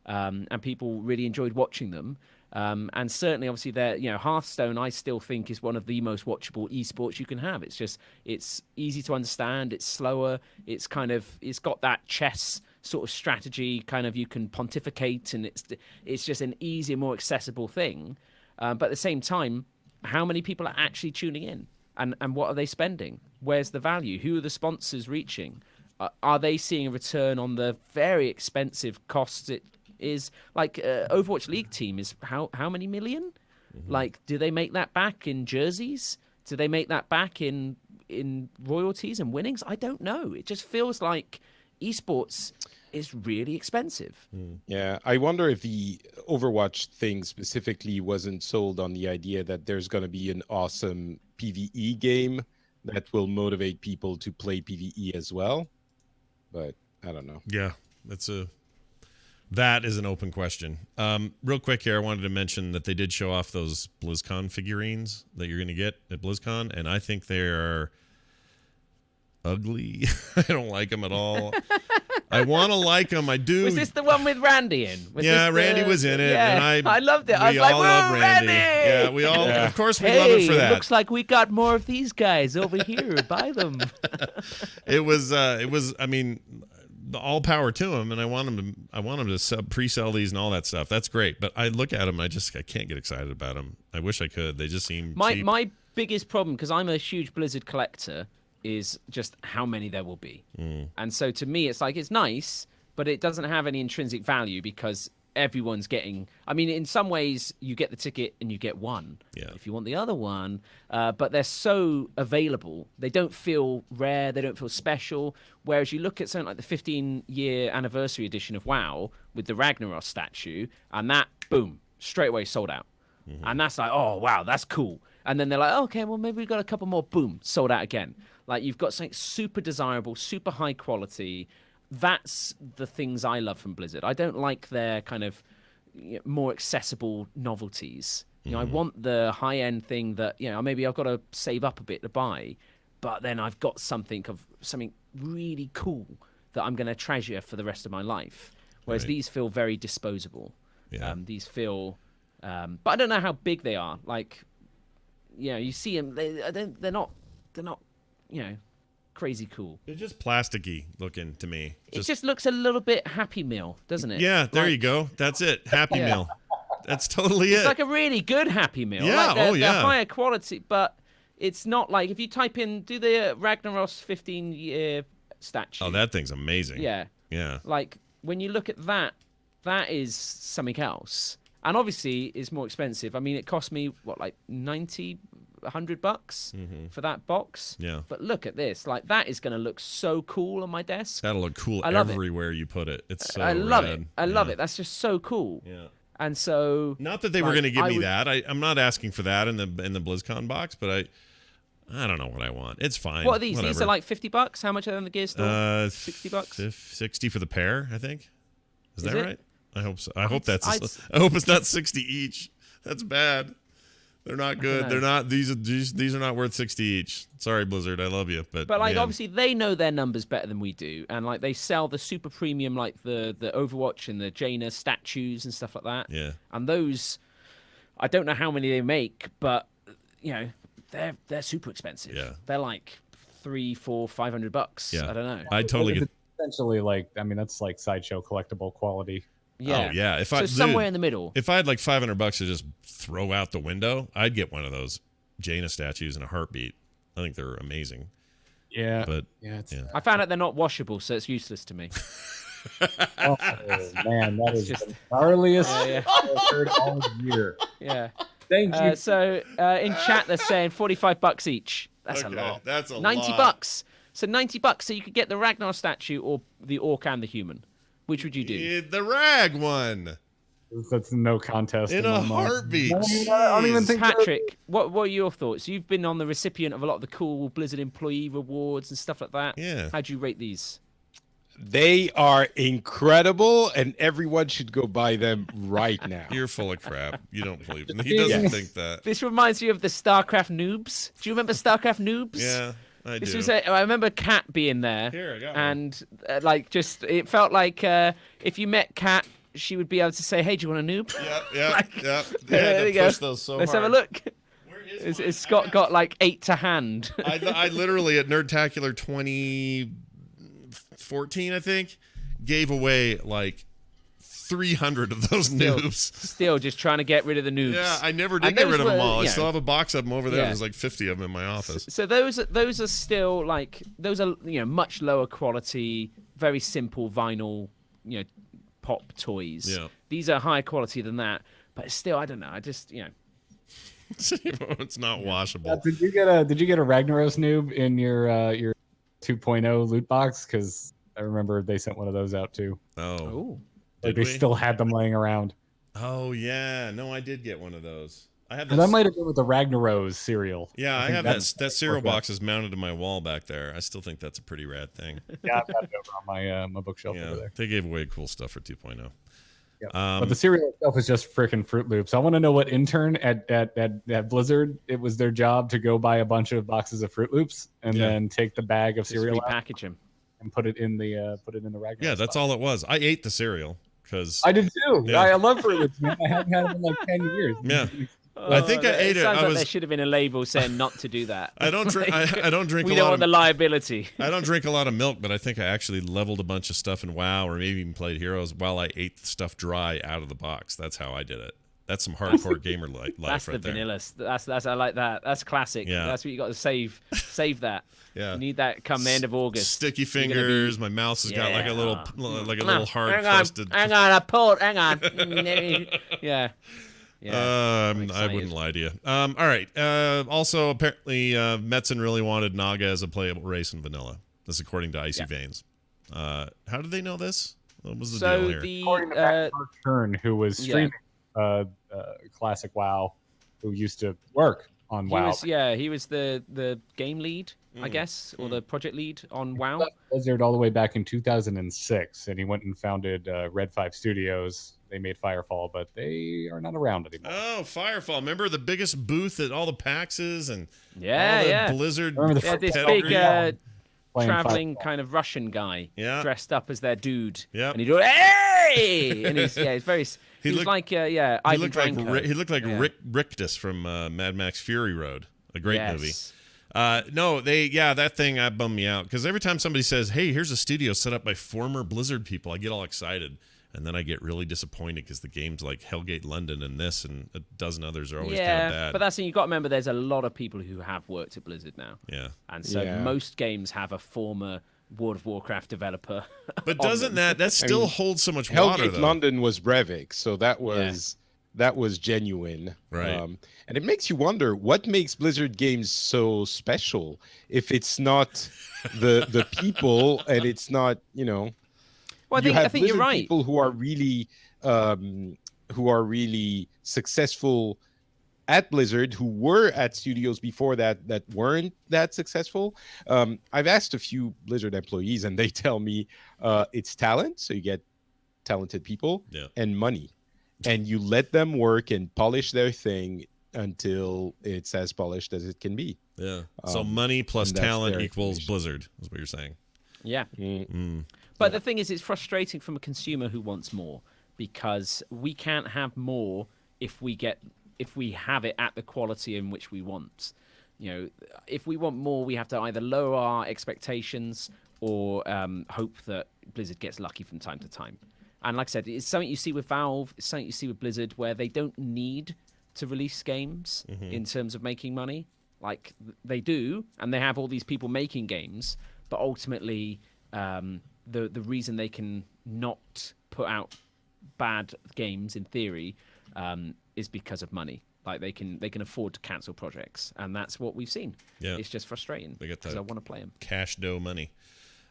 and people really enjoyed watching them. And certainly, obviously, Hearthstone, I still think, is one of the most watchable esports you can have. It's easy to understand. It's slower. It's got that chess sort of strategy. Kind of, you can pontificate, and it's just an easier, more accessible thing. But at the same time, how many people are actually tuning in, and what are they spending? Where's the value? Who are the sponsors reaching? Are they seeing a return on the very expensive costs it is? Like Overwatch League team is how many million? Like, do they make that back in jerseys? Do they make that back in royalties and winnings? I don't know. It just feels like esports is really expensive. Yeah, I wonder if the Overwatch thing specifically wasn't sold on the idea that there's going to be an awesome PvE game that will motivate people to play PvE as well. But I don't know. Yeah, that is an open question. Real quick here, I wanted to mention that they did show off those BlizzCon figurines that you're going to get at BlizzCon, and I think they are ugly. I don't like them at all. I want to like them. I do. Was this the one with Randy in? Randy was in it, yeah, and I loved it. I was we like, all love "Whoa, Randy." Randy! Yeah, we all. Yeah. Of course, we love it for that. Looks like we got more of these guys over here. Buy them. It was. I mean, all power to him, and I want him to pre-sell these and all that stuff. That's great. But I look at them, I can't get excited about them. I wish I could. They just seem cheap. My biggest problem, because I'm a huge Blizzard collector, is just how many there will be. And so to me, it's like, it's nice, but it doesn't have any intrinsic value because everyone's getting. I mean, in some ways, you get the ticket and you get one. Yeah. If you want the other one, but they're so available. They don't feel rare. They don't feel special. Whereas you look at something like the 15-year anniversary edition of WoW with the Ragnaros statue, and that, boom, straight away sold out. And that's like, oh, wow, that's cool. And then they're like, oh, okay, well, maybe we've got a couple more, boom, sold out again. Like, you've got something super desirable, super high quality. That's the things I love from Blizzard. I don't like their kind of more accessible novelties. I want the high-end thing that, maybe I've got to save up a bit to buy, but then I've got something really cool that I'm going to treasure for the rest of my life. Whereas these feel very disposable. Yeah. These feel, but I don't know how big they are. Like, you see them, they're not, crazy cool. They're just plasticky looking to me. It just looks a little bit Happy Meal, doesn't it? Yeah, there you go. That's it. Happy Meal. That's totally It's it. like a really good Happy Meal. Yeah, Like they're higher quality, but it's not like if you type in, do the Ragnaros 15-year statue. Oh, that thing's amazing. Yeah. Yeah. Like, when you look at that, that is something else. And obviously, it's more expensive. I mean, it cost me, like $90, $100 for that box. Yeah. But look at this. Like, that is going to look so cool on my desk. That'll look cool I love everywhere you put it. It's so I love rad. it. I love it. That's just so cool. Yeah. And so, not that they were going to give me that. I'm not asking for that in the BlizzCon box, but I don't know what I want. It's fine. What are these? Whatever. These are like $50. How much are they in the gear store? $60. 60 for the pair, I think. Is that it? right? I hope so. I hope it's not 60 each. That's bad. They're not good. They're not. These are not worth 60 each. Sorry, Blizzard. I love you, but like, man. obviously they know their numbers better than we do, and like they sell the super premium, like the Overwatch and the Jaina statues and stuff like that. Yeah. And those, I don't know how many they make, but they're super expensive. Yeah. They're like $300, $400, $500. Yeah. I don't know. I totally get. Essentially, that's like sideshow collectible quality. Yeah. Oh yeah. So somewhere in the middle. If I had like $500 to just throw out the window, I'd get one of those Jaina statues in a heartbeat. I think they're amazing. Yeah. But I found out they're not washable, so it's useless to me. Oh man, that is just the gnarliest Yeah. I've heard all year. Yeah. Thank you. So in chat they're saying $45 each. That's a Okay, lot. that's a $90. lot. So $90, so you could get the Ragnar statue or the orc and the human. Which would you do? The rag one That's no contest in a my mind. heartbeat. I don't even Jeez. think Patrick, what are your thoughts? You've been on the recipient of a lot of the cool Blizzard employee rewards and stuff like that. Yeah. How'd you rate these? They are incredible, and everyone should go buy them right now. You're full of crap. You don't believe him. He doesn't Yes. think that. This reminds you of the Starcraft noobs. Do you remember Starcraft noobs? Yeah, I This do. was I remember Kat being there. Here, I got one. and it felt like if you met Kat, she would be able to say, "Hey, do you want a noob?" Yep. Like, They had there to you go. push those so Let's hard. have a look. Where is Is Scott got like 8 to hand? I literally at Nerdtacular 2014, I think, gave away like 300 of those noobs. Still just trying to get rid of the noobs. Yeah, I never did And get those rid of them were, all. I you still know, have a box of them over there. Yeah. There's like 50 of them in my office. So those are still like much lower quality, very simple vinyl, pop toys. Yeah. These are higher quality than that, but still, I don't know. I just It's not washable. Did you get a Ragnaros noob in your 2.0 loot box? Because I remember they sent one of those out too. Oh. Like Did they we? still had them laying around. Oh yeah, no, I did get one of those. I have And that might have been with the Ragnaros cereal. Yeah, I think have that's- that cereal box is mounted to my wall back there. I still think that's a pretty rad thing. Yeah, I've got it over on my bookshelf over Yeah, there. they gave away cool stuff for 2.0. Yeah. Um, But the cereal itself is just freaking Fruit Loops. I want to know what intern at Blizzard, it was their job to go buy a bunch of boxes of Fruit Loops and Yeah. then take the bag of Just cereal out repackage them. and put it in the Ragnaros. Yeah, that's all it was. I ate the cereal because I did too. Yeah. I love Fruit Loops, man. I haven't had them in like 10 years. Yeah. I think I ate it. Sounds I like was- there should have been a label saying not to do that. I don't drink. I don't drink We a don't lot want of. the liability. I don't drink a lot of milk, but I think I actually leveled a bunch of stuff in WoW, or maybe even played Heroes while I ate stuff dry out of the box. That's how I did it. That's some hardcore gamer life That's right the there. vanilla. That's I like that. That's classic. Yeah. That's what you got to save. Save that. Yeah. You need that come the end of August. Sticky You're gonna be- fingers. My mouth has got like a little, hard hang crusted. on, I pulled. Hang on. Yeah. I excited. wouldn't lie to you. All right. Also, apparently, Metzen really wanted Naga as a playable race in vanilla. This according to Icy Veins. How did they know this? What was the deal So here? According to Matt Kern, who was yeah. streaming classic WoW, who used to work on He WoW. was the game lead, I guess, or the project lead on WoW. Left Blizzard all the way back in 2006, and he went and founded Red 5 Studios. They made Firefall, but they are not around anymore. Oh, Firefall. Remember the biggest booth at all the PAXs and Yeah, all the yeah. Blizzard Remember the They had this pedigree? big Playing traveling Firefall. kind of Russian guy Yeah. dressed up as their dude. Yep. And he'd go, hey! And he's very. He was looked- like, He Ivan looked like Dranko. he looked like Yeah. Rick Rictus from Mad Max Fury Road. A great movie. Yes. No, that thing that bummed me out because every time somebody says, "Hey, here's a studio set up by former Blizzard people," I get all excited, and then I get really disappointed because the games like Hellgate London and this and a dozen others are always kind of bad. but that's the thing. You've got to remember there's a lot of people who have worked at Blizzard now. yeah, And so Yeah. most games have a former World of Warcraft developer. but on doesn't them. that still mean, holds so much water Hellgate though? London was Brevik, so that was genuine. Right. And it makes you wonder what makes Blizzard games so special if it's not the people and it's not, Well, you have I think you're Blizzard right. people who are really successful at Blizzard, who were at studios before that weren't that successful. I've asked a few Blizzard employees, and they tell me it's talent, so you get talented people, Yeah. and money, and you let them work and polish their thing until it's as polished as it can be. Yeah. So Um, money plus and that's talent their equals explanation. Blizzard is what you're saying. Yeah. Mm. But the thing is, it's frustrating from a consumer who wants more because we can't have more if we have it at the quality in which we want. If we want more, we have to either lower our expectations or hope that Blizzard gets lucky from time to time. And like I said, it's something you see with Valve, it's something you see with Blizzard, where they don't need to release games in terms of making money. Like they do, and they have all these people making games, but ultimately the reason they can not put out bad games in theory is because of money. Like they can afford to cancel projects, and that's what we've seen. Yeah. It's just frustrating They get because that I want to play them. Cash dough money.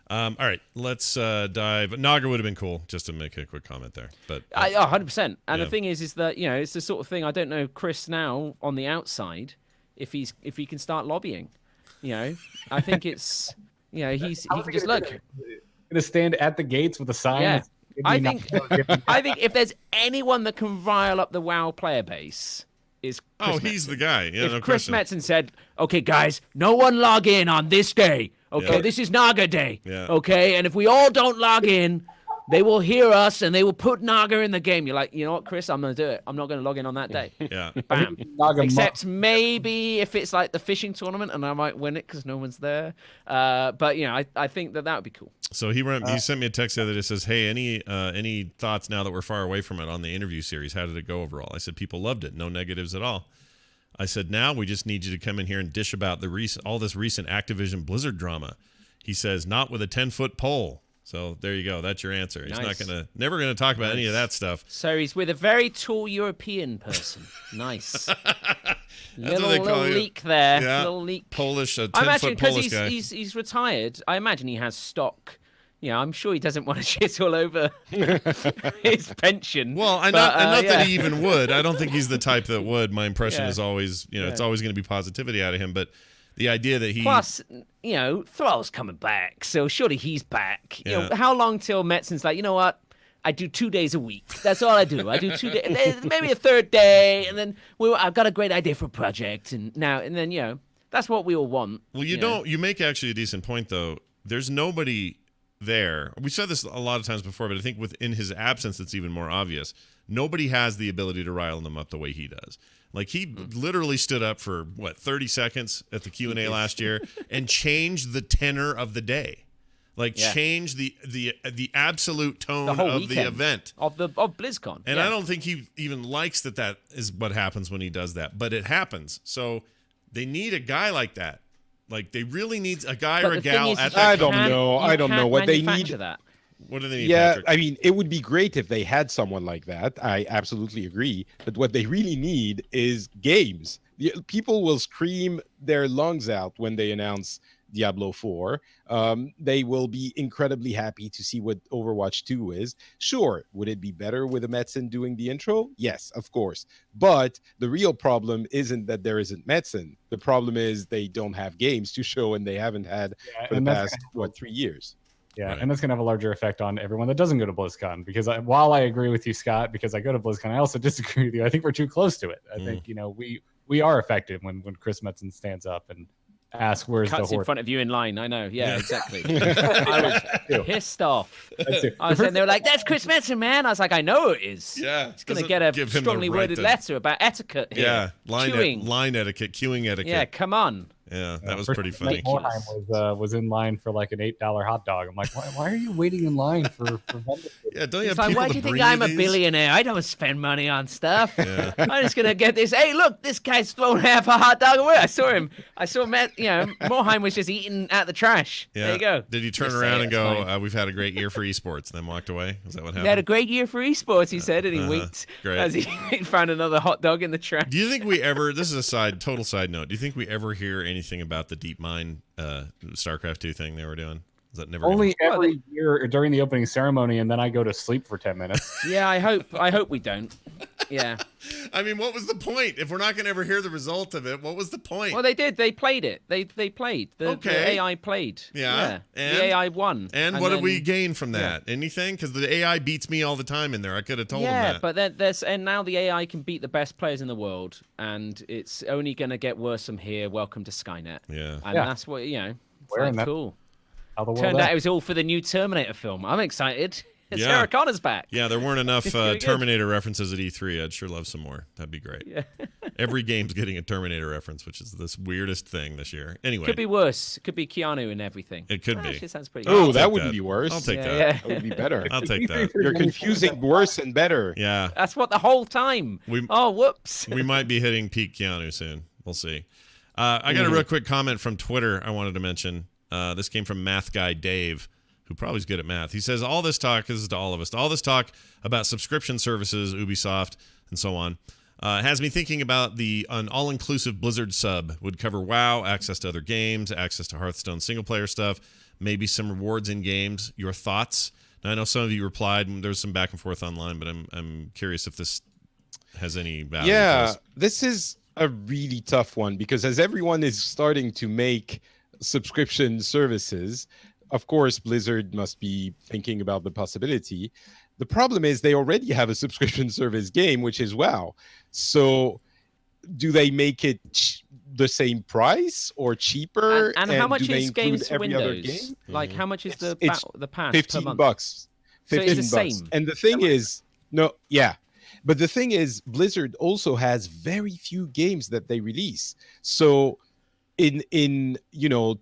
All right, let's dive. Naga would have been cool just to make a quick comment there, but 100%. And Yeah. the thing is that it's the sort of thing I don't know Chris now on the outside if he can start lobbying. I think it's he can just look. gonna stand at the gates with a sign. Yeah. that's, "Give me I nine think or give me I think if there's anyone that can rile up the WoW player base, is Chris Oh, he's Metzen. the guy. Yeah, If no Chris question. Metzen said, "Okay, guys, no one log in on this day. Okay, Yeah. this is Naga Day. Yeah. Okay, and if we all don't log in, they will hear us and they will put Naga in the game." You're like, you know what, Chris? I'm gonna do it. I'm not gonna log in on that day. Yeah. Bam. Naga Except maybe if it's like the fishing tournament and I might win it because no one's there. But you know, I think that would be cool. So he sent me a text the other day that says, "Hey, any thoughts now that we're far away from it on the interview series? How did it go overall?" I said, "People loved it. No negatives at all." I said, "Now we just need you to come in here and dish about all this recent Activision Blizzard drama." He says, "Not with a 10-foot pole." So there you go. That's your answer. He's Nice. never gonna talk about any of that stuff. So he's with a very tall European person. Nice. That's what they call little you. leak there. Yeah. Little leak. Polish, a I 10-foot imagine because Polish guy. he's retired. I imagine he has stock. You know, I'm sure he doesn't want to shit all over his pension. Well, not that he even would. I don't think he's the type that would. My impression Yeah. is always, it's always going to be positivity out of him. But the idea that he Plus, you know, Thrall's coming back, so surely he's back. You Yeah. know, how long till Metzen's like, you know what? I do 2 days a week. That's all I do. I do 2 days, maybe a third day, and then I've got a great idea for a project, and then you know, that's what we all want. Well, you make actually a decent point though. There's nobody there. We said this a lot of times before, but I think within his absence, it's even more obvious. Nobody has the ability to rile them up the way he does. Like he literally stood up for 30 seconds at the Q&A last year and changed the tenor of the day. Like changed the absolute tone whole of the weekend event of BlizzCon. And I don't think he even likes that is what happens when he does that, but it happens. So they need a guy like that. Like they really need a guy or a gal at that. I don't know what they need. That. What do they need? Yeah, Patrick? I mean, it would be great if they had someone like that. I absolutely agree. But what they really need is games. People will scream their lungs out when they announce Diablo 4. They will be incredibly happy to see what Overwatch 2 is. Sure, would it be better with a Metzen doing the intro? Yes, of course. But the real problem isn't that there isn't Metzen. The problem is they don't have games to show, and they haven't had for the past 3 years. Yeah, Right. and that's going to have a larger effect on everyone that doesn't go to BlizzCon. Because while I agree with you, Scott, because I go to BlizzCon, I also disagree with you. I think we're too close to it. I think we are effective when Chris Metzen stands up and asks, "Where's the Cuts in horse?" front of you in line. I know. Yeah. Exactly. I was pissed off. I was saying they were like, "That's Chris Metzen, man." I was like, "I know it is. Yeah, He's gonna doesn't get a give him the strongly right worded to- letter about etiquette here. Yeah, Queuing. line etiquette, queuing etiquette. Yeah, come on." Yeah, that was First pretty time funny. Morheim was in line for like an $8 hot dog. I'm like, why are you waiting in line for vendors? Yeah, don't you It's have like, people why to do you think breathe I'm a these? billionaire? I don't spend money on stuff. Yeah. I'm just gonna get this. Hey, look, this guy's thrown half a hot dog away. I saw him. Morheim was just eating at the trash. Yeah. There you go. Did he turn Just say around it, and it's go, fine. "We've had a great year for esports," and then walked away? Is that what He had a happened? great year for esports, he said, and he winked great. as he found another hot dog in the trash. Do you think we ever? This is a total side note. Do you think we ever hear anything about the DeepMind Starcraft 2 thing they were doing? Is that never Only Well, every year during the opening ceremony, and then I go to sleep for 10 minutes. Yeah, I hope we don't. Yeah. I mean, what was the point? If we're not going to ever hear the result of it, what was the point? Well, they did. They played it. They played. The Okay. AI played. Yeah. And? The AI won. and what did we then- gain from that? Anything? Because the AI beats me all the time in there. I could have told them Yeah, that. but then now the AI can beat the best players in the world, and it's only going to get worse from here. Welcome to Skynet. Yeah. And Yeah. that's what It's Wearing like, that- cool. How the world Turned out ends. it was all for the new Terminator film. I'm excited. Yeah. Sarah Connor's back. Yeah, there weren't enough gonna be good. Terminator references at E3. I'd sure love some more. That'd be great. Yeah. Every game's getting a Terminator reference, which is this weirdest thing this year. Anyway, Could be worse. Could be Keanu and everything. it could be. Actually, sounds pretty Oh, good. that take wouldn't that. be worse. I'll take Yeah, that. yeah. That would be better. I'll take that. You're confusing worse and better. Yeah, That's what the whole time. We- Oh, whoops. we might be hitting peak Keanu soon. We'll see. I got a real quick comment from Twitter I wanted to mention. This came from Math Guy Dave, who probably is good at math. He says, all this talk, this is to all of us, all this talk about subscription services, Ubisoft, and so on, has me thinking about an all-inclusive Blizzard sub would cover WoW, access to other games, access to Hearthstone single-player stuff, maybe some rewards in games. Your thoughts? Now, I know some of you replied, and there was some back and forth online, but I'm curious if this has any value. Yeah, this is a really tough one because as everyone is starting to make subscription services, of course, Blizzard must be thinking about the possibility. The problem is they already have a subscription service game, which is WoW. So do they make it the same price or cheaper? And how much do they is include Games for every other Windows? game? Like, how much is It's the pass per 15 month? bucks. So 15 it's the bucks. same. And the thing is, no, yeah. But the thing is, Blizzard also has very few games that they release. So in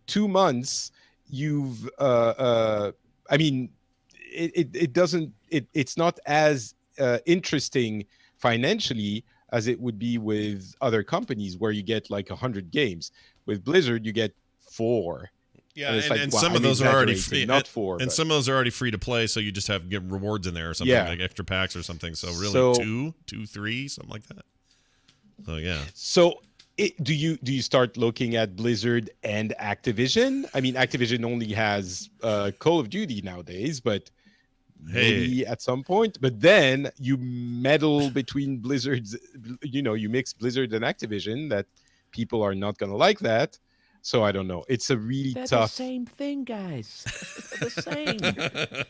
2 months, you've I mean, it doesn't it's not as interesting financially as it would be with other companies where you get like 100 games. With Blizzard, you get 4. Yeah, And it's and, like, and well, some of I'm those are already exaggerating, free, not 4, and but- some of those are already free to play. So you just have to get rewards in there or something, Yeah. like extra packs or something. So really, So- two, 3, something like that. So yeah, So do you start looking at Blizzard and Activision? I mean, Activision only has Call of Duty nowadays, but maybe at some point. But then you meddle between Blizzard's, you mix Blizzard and Activision. That people are not gonna like that. So I don't know. It's a really They're tough. the same thing, guys. They're the same.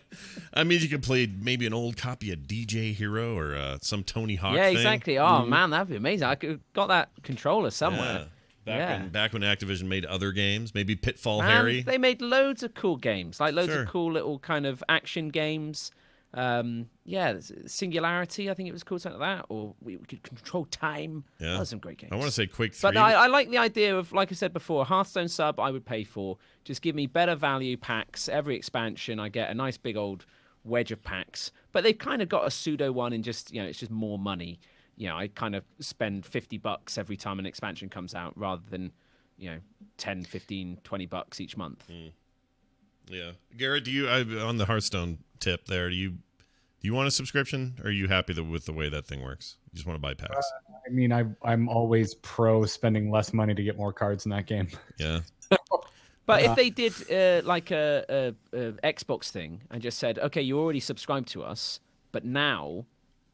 I mean, you could play maybe an old copy of DJ Hero or some Tony Hawk. Yeah, thing. exactly. Oh man, that'd be amazing. I could got that controller somewhere. Yeah. Back when Activision made other games, maybe Pitfall Man, Harry. they made loads of cool games, like loads Sure. of cool little kind of action games. Singularity, I think it was called, something like that, or we could control time. Yeah. Those are some great games. I want to say Quake 3. But I like the idea of, like I said before, a Hearthstone sub I would pay for. Just give me better value packs. Every expansion, I get a nice big old wedge of packs. But they've kind of got a pseudo one in just, it's just more money. I kind of spend $50 every time an expansion comes out rather than, 10, 15, $20 each month. Yeah, Garrett, do you on the Hearthstone tip there? Do you want a subscription, or are you happy with the way that thing works? You just want to buy packs? I mean, I'm always pro spending less money to get more cards in that game. Yeah. But if they did like a Xbox thing and just said, okay, you already subscribed to us, but now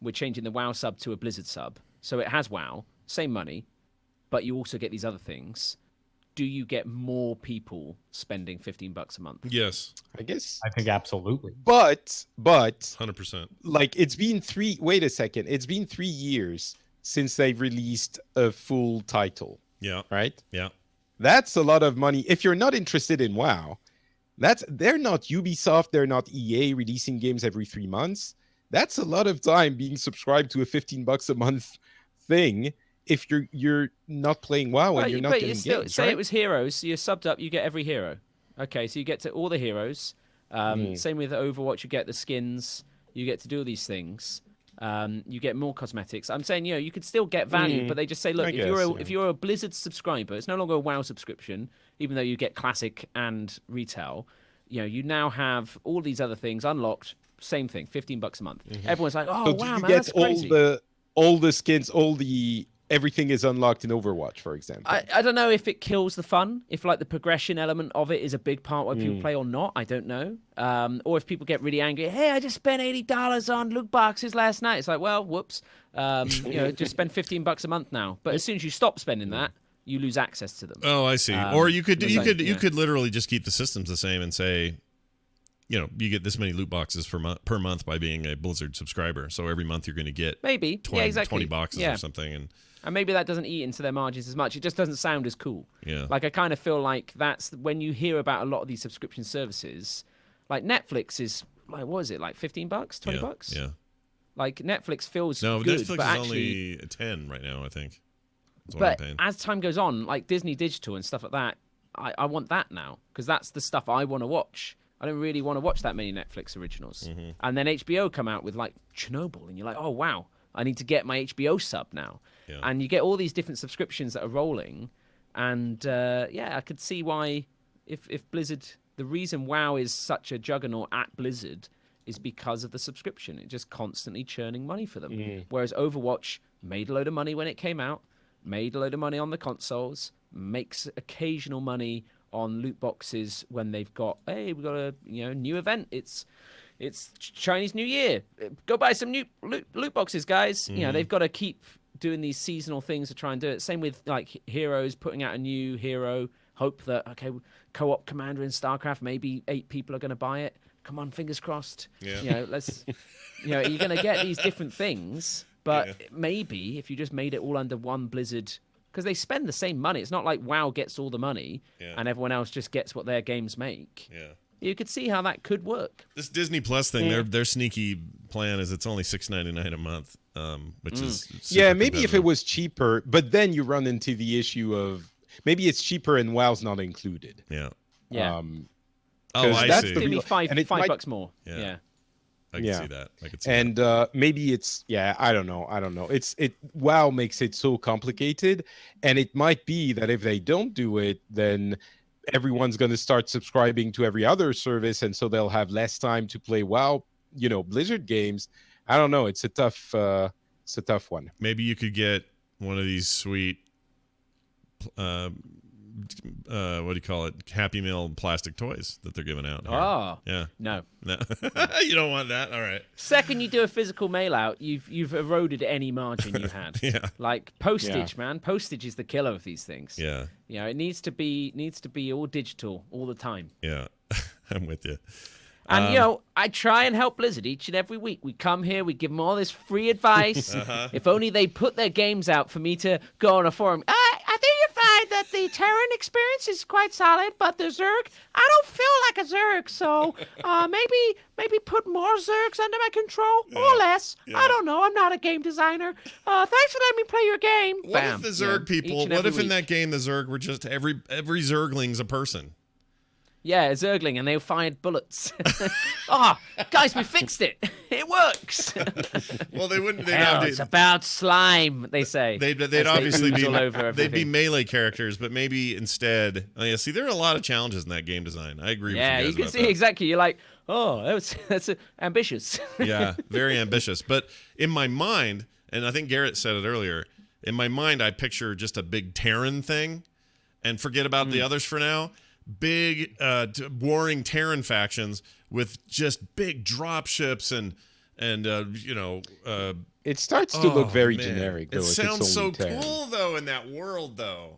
we're changing the WoW sub to a Blizzard sub, so it has WoW, same money, but you also get these other things. Do you get more people spending $15 a month? Yes. I guess. I think absolutely. But 100%. like it's been wait a second. It's been 3 years since they've released a full title, Yeah. right? Yeah. That's a lot of money. If you're not interested in WoW, they're not Ubisoft, they're not EA releasing games every 3 months. That's a lot of time being subscribed to a $15 a month thing if you're not playing WoW and you're not getting games, say right? it was Heroes, so you're subbed up, you get every hero. Okay, so you get to all the heroes. Same with Overwatch, you get the skins, you get to do all these things. You get more cosmetics. I'm saying, you could still get value, but they just say, look, if you're a Blizzard subscriber, it's no longer a WoW subscription, even though you get classic and retail. You now have all these other things unlocked. Same thing, $15 a month. Everyone's like, oh So wow, do you man, get that's crazy. all the skins, everything is unlocked in Overwatch, for example? I don't know if it kills the fun, if like the progression element of it is a big part why people play or not. I don't know. Or if people get really angry, hey, I just spent $80 on loot boxes last night. It's like, well, whoops. Just spend $15 a month now. But as soon as you stop spending that, you lose access to them. Oh, I see. Or you could yeah. literally just keep the systems the same and say, you get this many loot boxes per month by being a Blizzard subscriber. So every month you're going to get Maybe 20 boxes or something. And maybe that doesn't eat into their margins as much. It just doesn't sound as cool. Yeah. Like, I kind of feel like that's when you hear about a lot of these subscription services. Like, Netflix is, like, what is it, like $15, $20? Yeah. Like, Netflix feels No, good, Netflix but is actually, only 10 right now, I think. That's what but I'm paying. as time goes on, like Disney Digital and stuff like that, I want that now because that's the stuff I want to watch. I don't really want to watch that many Netflix originals. And then HBO come out with like Chernobyl, and you're like, oh wow, I need to get my HBO sub now. Yeah. And you get all these different subscriptions that are rolling, and I could see why if Blizzard, the reason WoW is such a juggernaut at Blizzard is because of the subscription. It's just constantly churning money for them. Whereas Overwatch made a load of money when it came out, made a load of money on the consoles, makes occasional money on loot boxes when they've got, hey, we've got a new event. It's Chinese New Year. Go buy some new loot boxes, guys. They've got to keep doing these seasonal things to try and do it. Same with like Heroes, putting out a new hero. hope that co-op commander in StarCraft, maybe 8 people are going to buy it. Come on, fingers crossed. Yeah. Let's. You're going to get these different things, but maybe if you just made it all under one Blizzard, because they spend the same money. It's not like WoW gets all the money and everyone else just gets what their games make. Yeah. You could see how that could work. This Disney Plus thing, their sneaky plan is it's only $6.99 a month, which is super maybe if it competitive. was cheaper, but then you run into the issue of maybe it's cheaper and WoW's not included. Yeah. Yeah. Oh, 'cause I that's see. the Give me real- five and it might- bucks more. Yeah. Yeah. I can see that. I could see And maybe it's I don't know. WoW makes it so complicated, and it might be that if they don't do it, then everyone's going to start subscribing to every other service, and so they'll have less time to play WoW. Blizzard games. I don't know. It's a tough one. Maybe you could get one of these sweet, what do you call it? Happy Meal plastic toys that they're giving out. Here. Oh. Yeah. No. No. You don't want that? All right. Second you do a physical mail out, you've eroded any margin you had. Yeah. Like postage, man. Postage is the killer of these things. Yeah. It needs to be all digital all the time. Yeah. I'm with you. And I try and help Blizzard each and every week. We come here, we give them all this free advice. If only they put their games out for me to go on a forum. I think you find that the Terran experience is quite solid, but the Zerg, I don't feel like a Zerg, so maybe put more Zergs under my control or less. I don't know. I'm not a game designer. Thanks for letting me play your game. What Bam. if the Zerg people? Each and What every if in week. that game the Zerg were just every Zergling's a person? Yeah, a Zergling, and they fired bullets. Guys, we fixed it. It works. Well, they wouldn't. They'd Hell, have it's about slime, they say. They'd as they obviously ooze be all over they'd be everything. melee characters, but maybe instead. Oh yeah, see, there are a lot of challenges in that game design. I agree. Yeah, with you you can guys see about exactly. You're like, that's ambitious. that. Yeah, very ambitious. But in my mind, and I think Garrett said it earlier. In my mind, I picture just a big Terran thing, and forget about the others for now. Big warring Terran factions with just big drop ships and It starts to look very man. generic, though. It if it's sounds so only 10. cool though in that world though.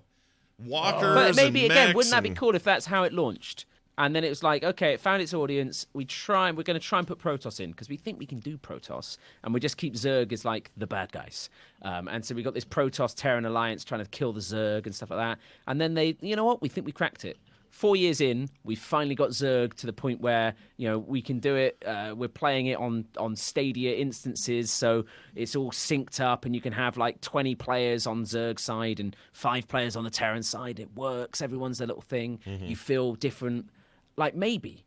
Walkers, But maybe and again, mechs wouldn't that be and- cool if that's how it launched? And then it was like, okay, it found its audience. We're going to try and put Protoss in because we think we can do Protoss, and we just keep Zerg as like the bad guys. And so we got this Protoss Terran alliance trying to kill the Zerg and stuff like that. And then you know what? We think we cracked it. 4 years in, we finally got Zerg to the point where we can do it. We're playing it on Stadia instances, so it's all synced up, and you can have like 20 players on Zerg side and 5 players on the Terran side. It works. Everyone's their little thing. You feel different. Like maybe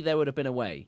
there would have been a way.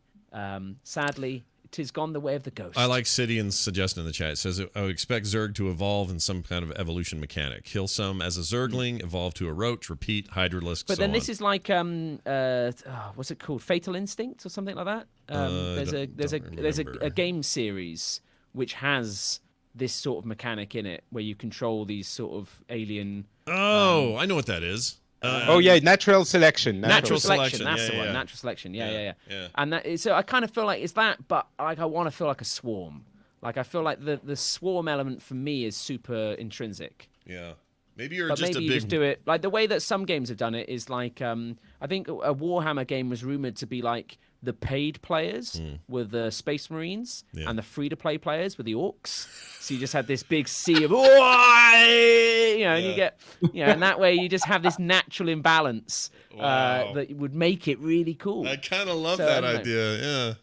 Sadly, it has gone the way of the ghost. I like Sidian's suggestion in the chat. It says, I would expect Zerg to evolve in some kind of evolution mechanic. Kill some as a Zergling, evolve to a Roach, repeat, Hydralisk, But so then on. this is like what's it called? Fatal Instinct or something like that. There's a remember. game series which has this sort of mechanic in it where you control these sort of alien Oh, I know what that is. Natural selection. Natural selection. selection, That's yeah, the one. yeah. Natural selection. Yeah. Yeah. And so I kind of feel like it's that, but like I want to feel like a swarm. Like I feel like the swarm element for me is super intrinsic. Yeah. Maybe you're But just maybe a you big just do it like the way that some games have done it is like I think a Warhammer game was rumored to be like the paid players were the Space Marines and the free-to-play players were the Orcs. So you just had this big sea of and you get and that way you just have this natural imbalance Wow. that would make it really cool. I kind of love So, that I don't know. idea. Yeah.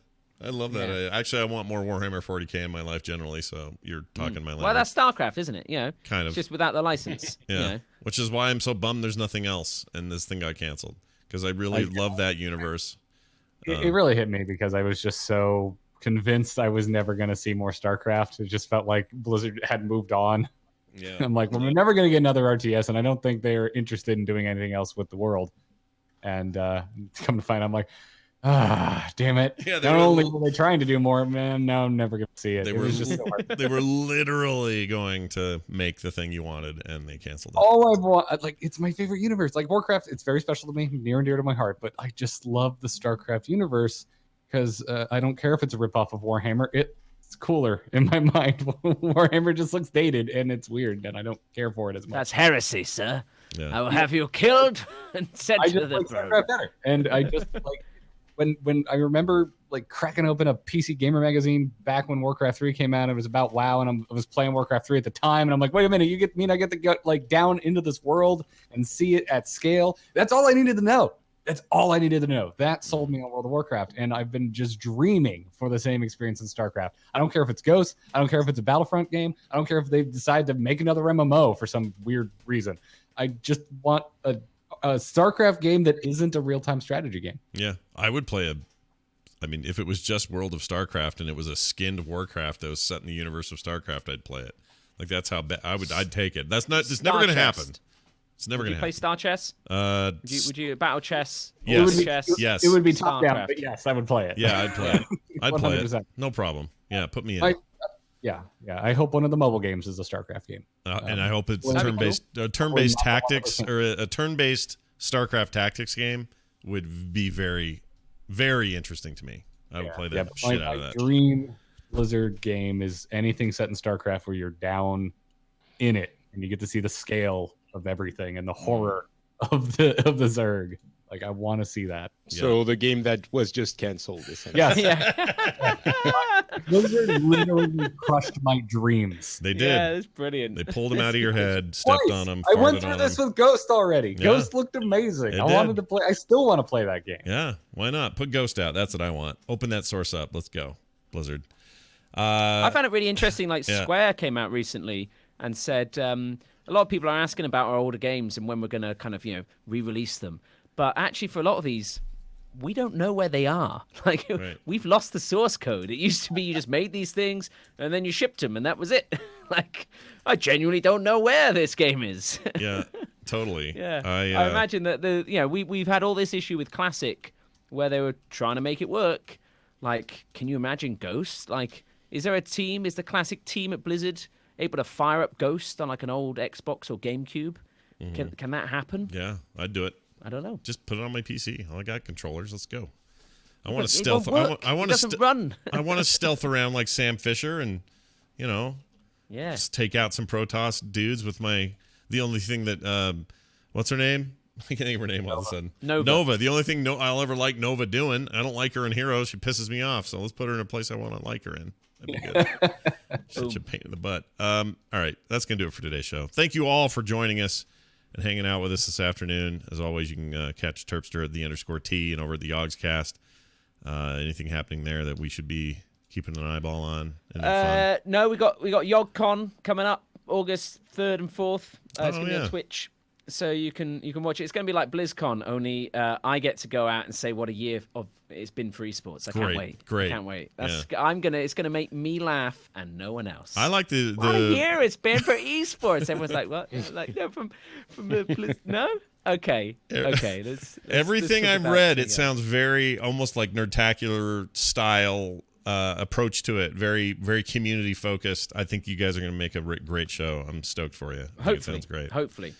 I love that. Yeah. Actually, I want more Warhammer 40K in my life generally, so you're talking my language. Well, that's StarCraft, isn't it? Kind of. It's just without the license. Yeah. Which is why I'm so bummed there's nothing else and this thing got canceled because I really love that universe. It really hit me because I was just so convinced I was never going to see more StarCraft. It just felt like Blizzard had moved on. Yeah. I'm like, well, we're never going to get another RTS, and I don't think they're interested in doing anything else with the world. And come to find, I'm like, damn it. Yeah, they Not were- only were they trying to do more, man, now I'm never going to see it. They It were was just so hard. they were literally going to make the thing you wanted and they canceled it. All I've wanted, like, it's my favorite universe. Like Warcraft, it's very special to me, near and dear to my heart. But I just love the StarCraft universe because I don't care if it's a ripoff of Warhammer. It It's cooler in my mind. Warhammer just looks dated and it's weird, and I don't care for it as much. That's heresy, sir. Yeah. I will have you killed and sent I to just the like throne. Starcraft better, and I just like when I remember like cracking open a PC Gamer magazine back when Warcraft 3 came out. It was about WoW, and I was playing Warcraft 3 at the time, and I'm like, wait a minute, I get to go like down into this world and see it at scale. That's all I needed to know. That's all I needed to know. That sold me on World of Warcraft, and I've been just dreaming for the same experience in StarCraft. I don't care if it's Ghost. I don't care if it's a Battlefront game. I don't care if they decide to make another MMO for some weird reason. I just want a StarCraft game that isn't a real-time strategy game. Yeah, I would play if it was just World of StarCraft and it was a skinned Warcraft that was set in the universe of StarCraft, I'd play it. Like that's how I'd take it. It's never going to happen. It's never going to happen. Play Star Chess? Would you battle chess? Yes. Chess? Yes. It would be top down, StarCraft. but yes, I would play it. Yeah, I'd play it. I'd play it. 100%. No problem. Yeah, put me in. Yeah. I hope one of the mobile games is a StarCraft game. And I hope it's Well, that'd be turn-based tactics, or a turn-based StarCraft tactics game would be very, very interesting to me. I would play the shit out of that. My dream Blizzard game is anything set in StarCraft where you're down in it and you get to see the scale of everything and the horror of the Zerg. Like, I want to see that. So the game that was just canceled, essentially. Yes. Yeah. Blizzard literally crushed my dreams. They did. Yeah, that's brilliant. They pulled them out of your head, stepped Twice. on them. I went farted through on this them. with Ghost already. Yeah. Ghost looked amazing. It I did. wanted to play. I still want to play that game. Yeah, why not? Put Ghost out. That's what I want. Open that source up. Let's go, Blizzard. I found it really interesting. Like Yeah. Square came out recently and said a lot of people are asking about our older games and when we're going to kind of re-release them. But actually, for a lot of these, we don't know where they are. Like Right. we've lost the source code. It used to be you just made these things and then you shipped them and that was it. Like I genuinely don't know where this game is. Yeah, totally. Yeah, I I imagine that we've had all this issue with Classic where they were trying to make it work. Like, can you imagine Ghost? Like, is there a team? Is the Classic team at Blizzard able to fire up Ghost on like an old Xbox or GameCube? Can that happen? Yeah, I'd do it. I don't know. Just put it on my PC. I got controllers. Let's go. I want to It stealth. won't work. I want It to doesn't run. I want to stealth around like Sam Fisher and Yeah. just take out some Protoss dudes with the only thing that what's her name? I can't think of her name all of a sudden. Nova. The only thing I'll ever like Nova doing. I don't like her in Heroes. She pisses me off. So let's put her in a place I want to like her in. That'd be good. Such a pain in the butt. All right, that's gonna do it for today's show. Thank you all for joining us and hanging out with us this afternoon. As always, you can catch Terpster at _T and over at the Yogscast. Anything happening there that we should be keeping an eyeball on? Fun? No, we got YogCon coming up August 3rd and 4th. It's gonna be yeah. on Twitch, so you can watch it. It's gonna be like BlizzCon, only I get to go out and say what a year of it's been for esports. I can't wait. Great. I can't wait. It's gonna make me laugh and no one else. I like the What a year it's been for esports. Everyone's like, what? Like, no, from the Blizz. No. Okay. Let's everything talk I've about read. something It sounds very almost like Nerdtacular style approach to it. Very, very community focused. I think you guys are going to make a great show. I'm stoked for you. I think it sounds great. Hopefully.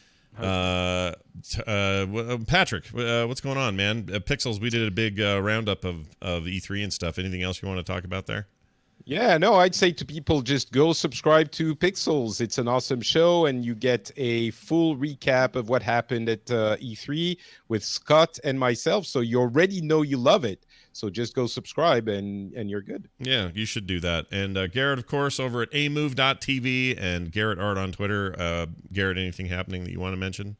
Patrick, what's going on, man? Pixels, we did a big roundup of E3 and stuff. Anything else you want to talk about there? Yeah, no, I'd say to people, just go subscribe to Pixels. It's an awesome show, and you get a full recap of what happened at E3 with Scott and myself. So you already know you love it. So just go subscribe, and you're good. Yeah, you should do that. And Garrett, of course, over at amove.tv and Garrett Art on Twitter. Garrett, anything happening that you want to mention?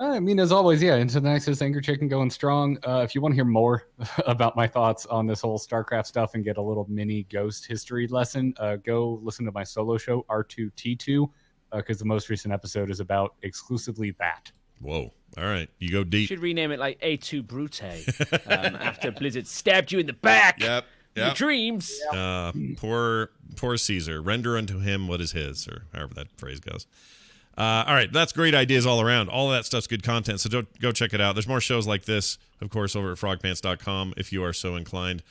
I mean, as always, yeah, Into the Nexus, Anchor Chicken going strong. If you want to hear more about my thoughts on this whole StarCraft stuff and get a little mini Ghost history lesson, go listen to my solo show, R2T2, because the most recent episode is about exclusively that. Whoa. All right. You go deep. Should rename it like A2 Brute after Blizzard stabbed you in the back. Yep. Your dreams. Poor Caesar. Render unto him what is his, or however that phrase goes. All right, that's great ideas all around. All of that stuff's good content, so go check it out. There's more shows like this, of course, over at frogpants.com if you are so inclined.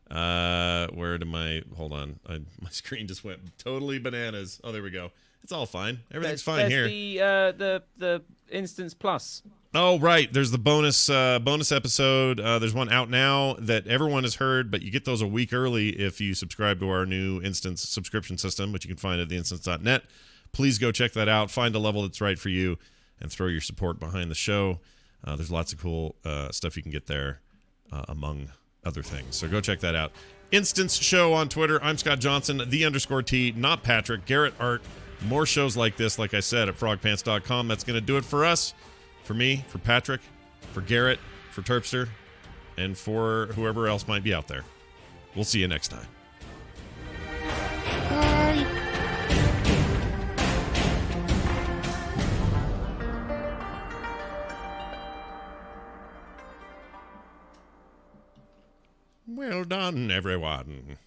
Where did hold on, my screen just went totally bananas. Oh, there we go. It's all fine. Everything's fine here. The Instance Plus. Oh, right. There's the bonus episode. There's one out now that everyone has heard, but you get those a week early if you subscribe to our new Instance subscription system, which you can find at theinstance.net. Please go check that out. Find a level that's right for you and throw your support behind the show. There's lots of cool stuff you can get there, among other things. So go check that out. Instance Show on Twitter. I'm Scott Johnson, _T, not Patrick. Garrett Art. More shows like this, like I said, at frogpants.com. That's going to do it for us. For me, for Patrick, for Garrett, for Terpster, and for whoever else might be out there. We'll see you next time. Bye. Well done, everyone.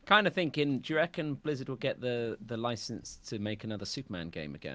Kind of thinking, do you reckon Blizzard will get the license to make another Superman game again?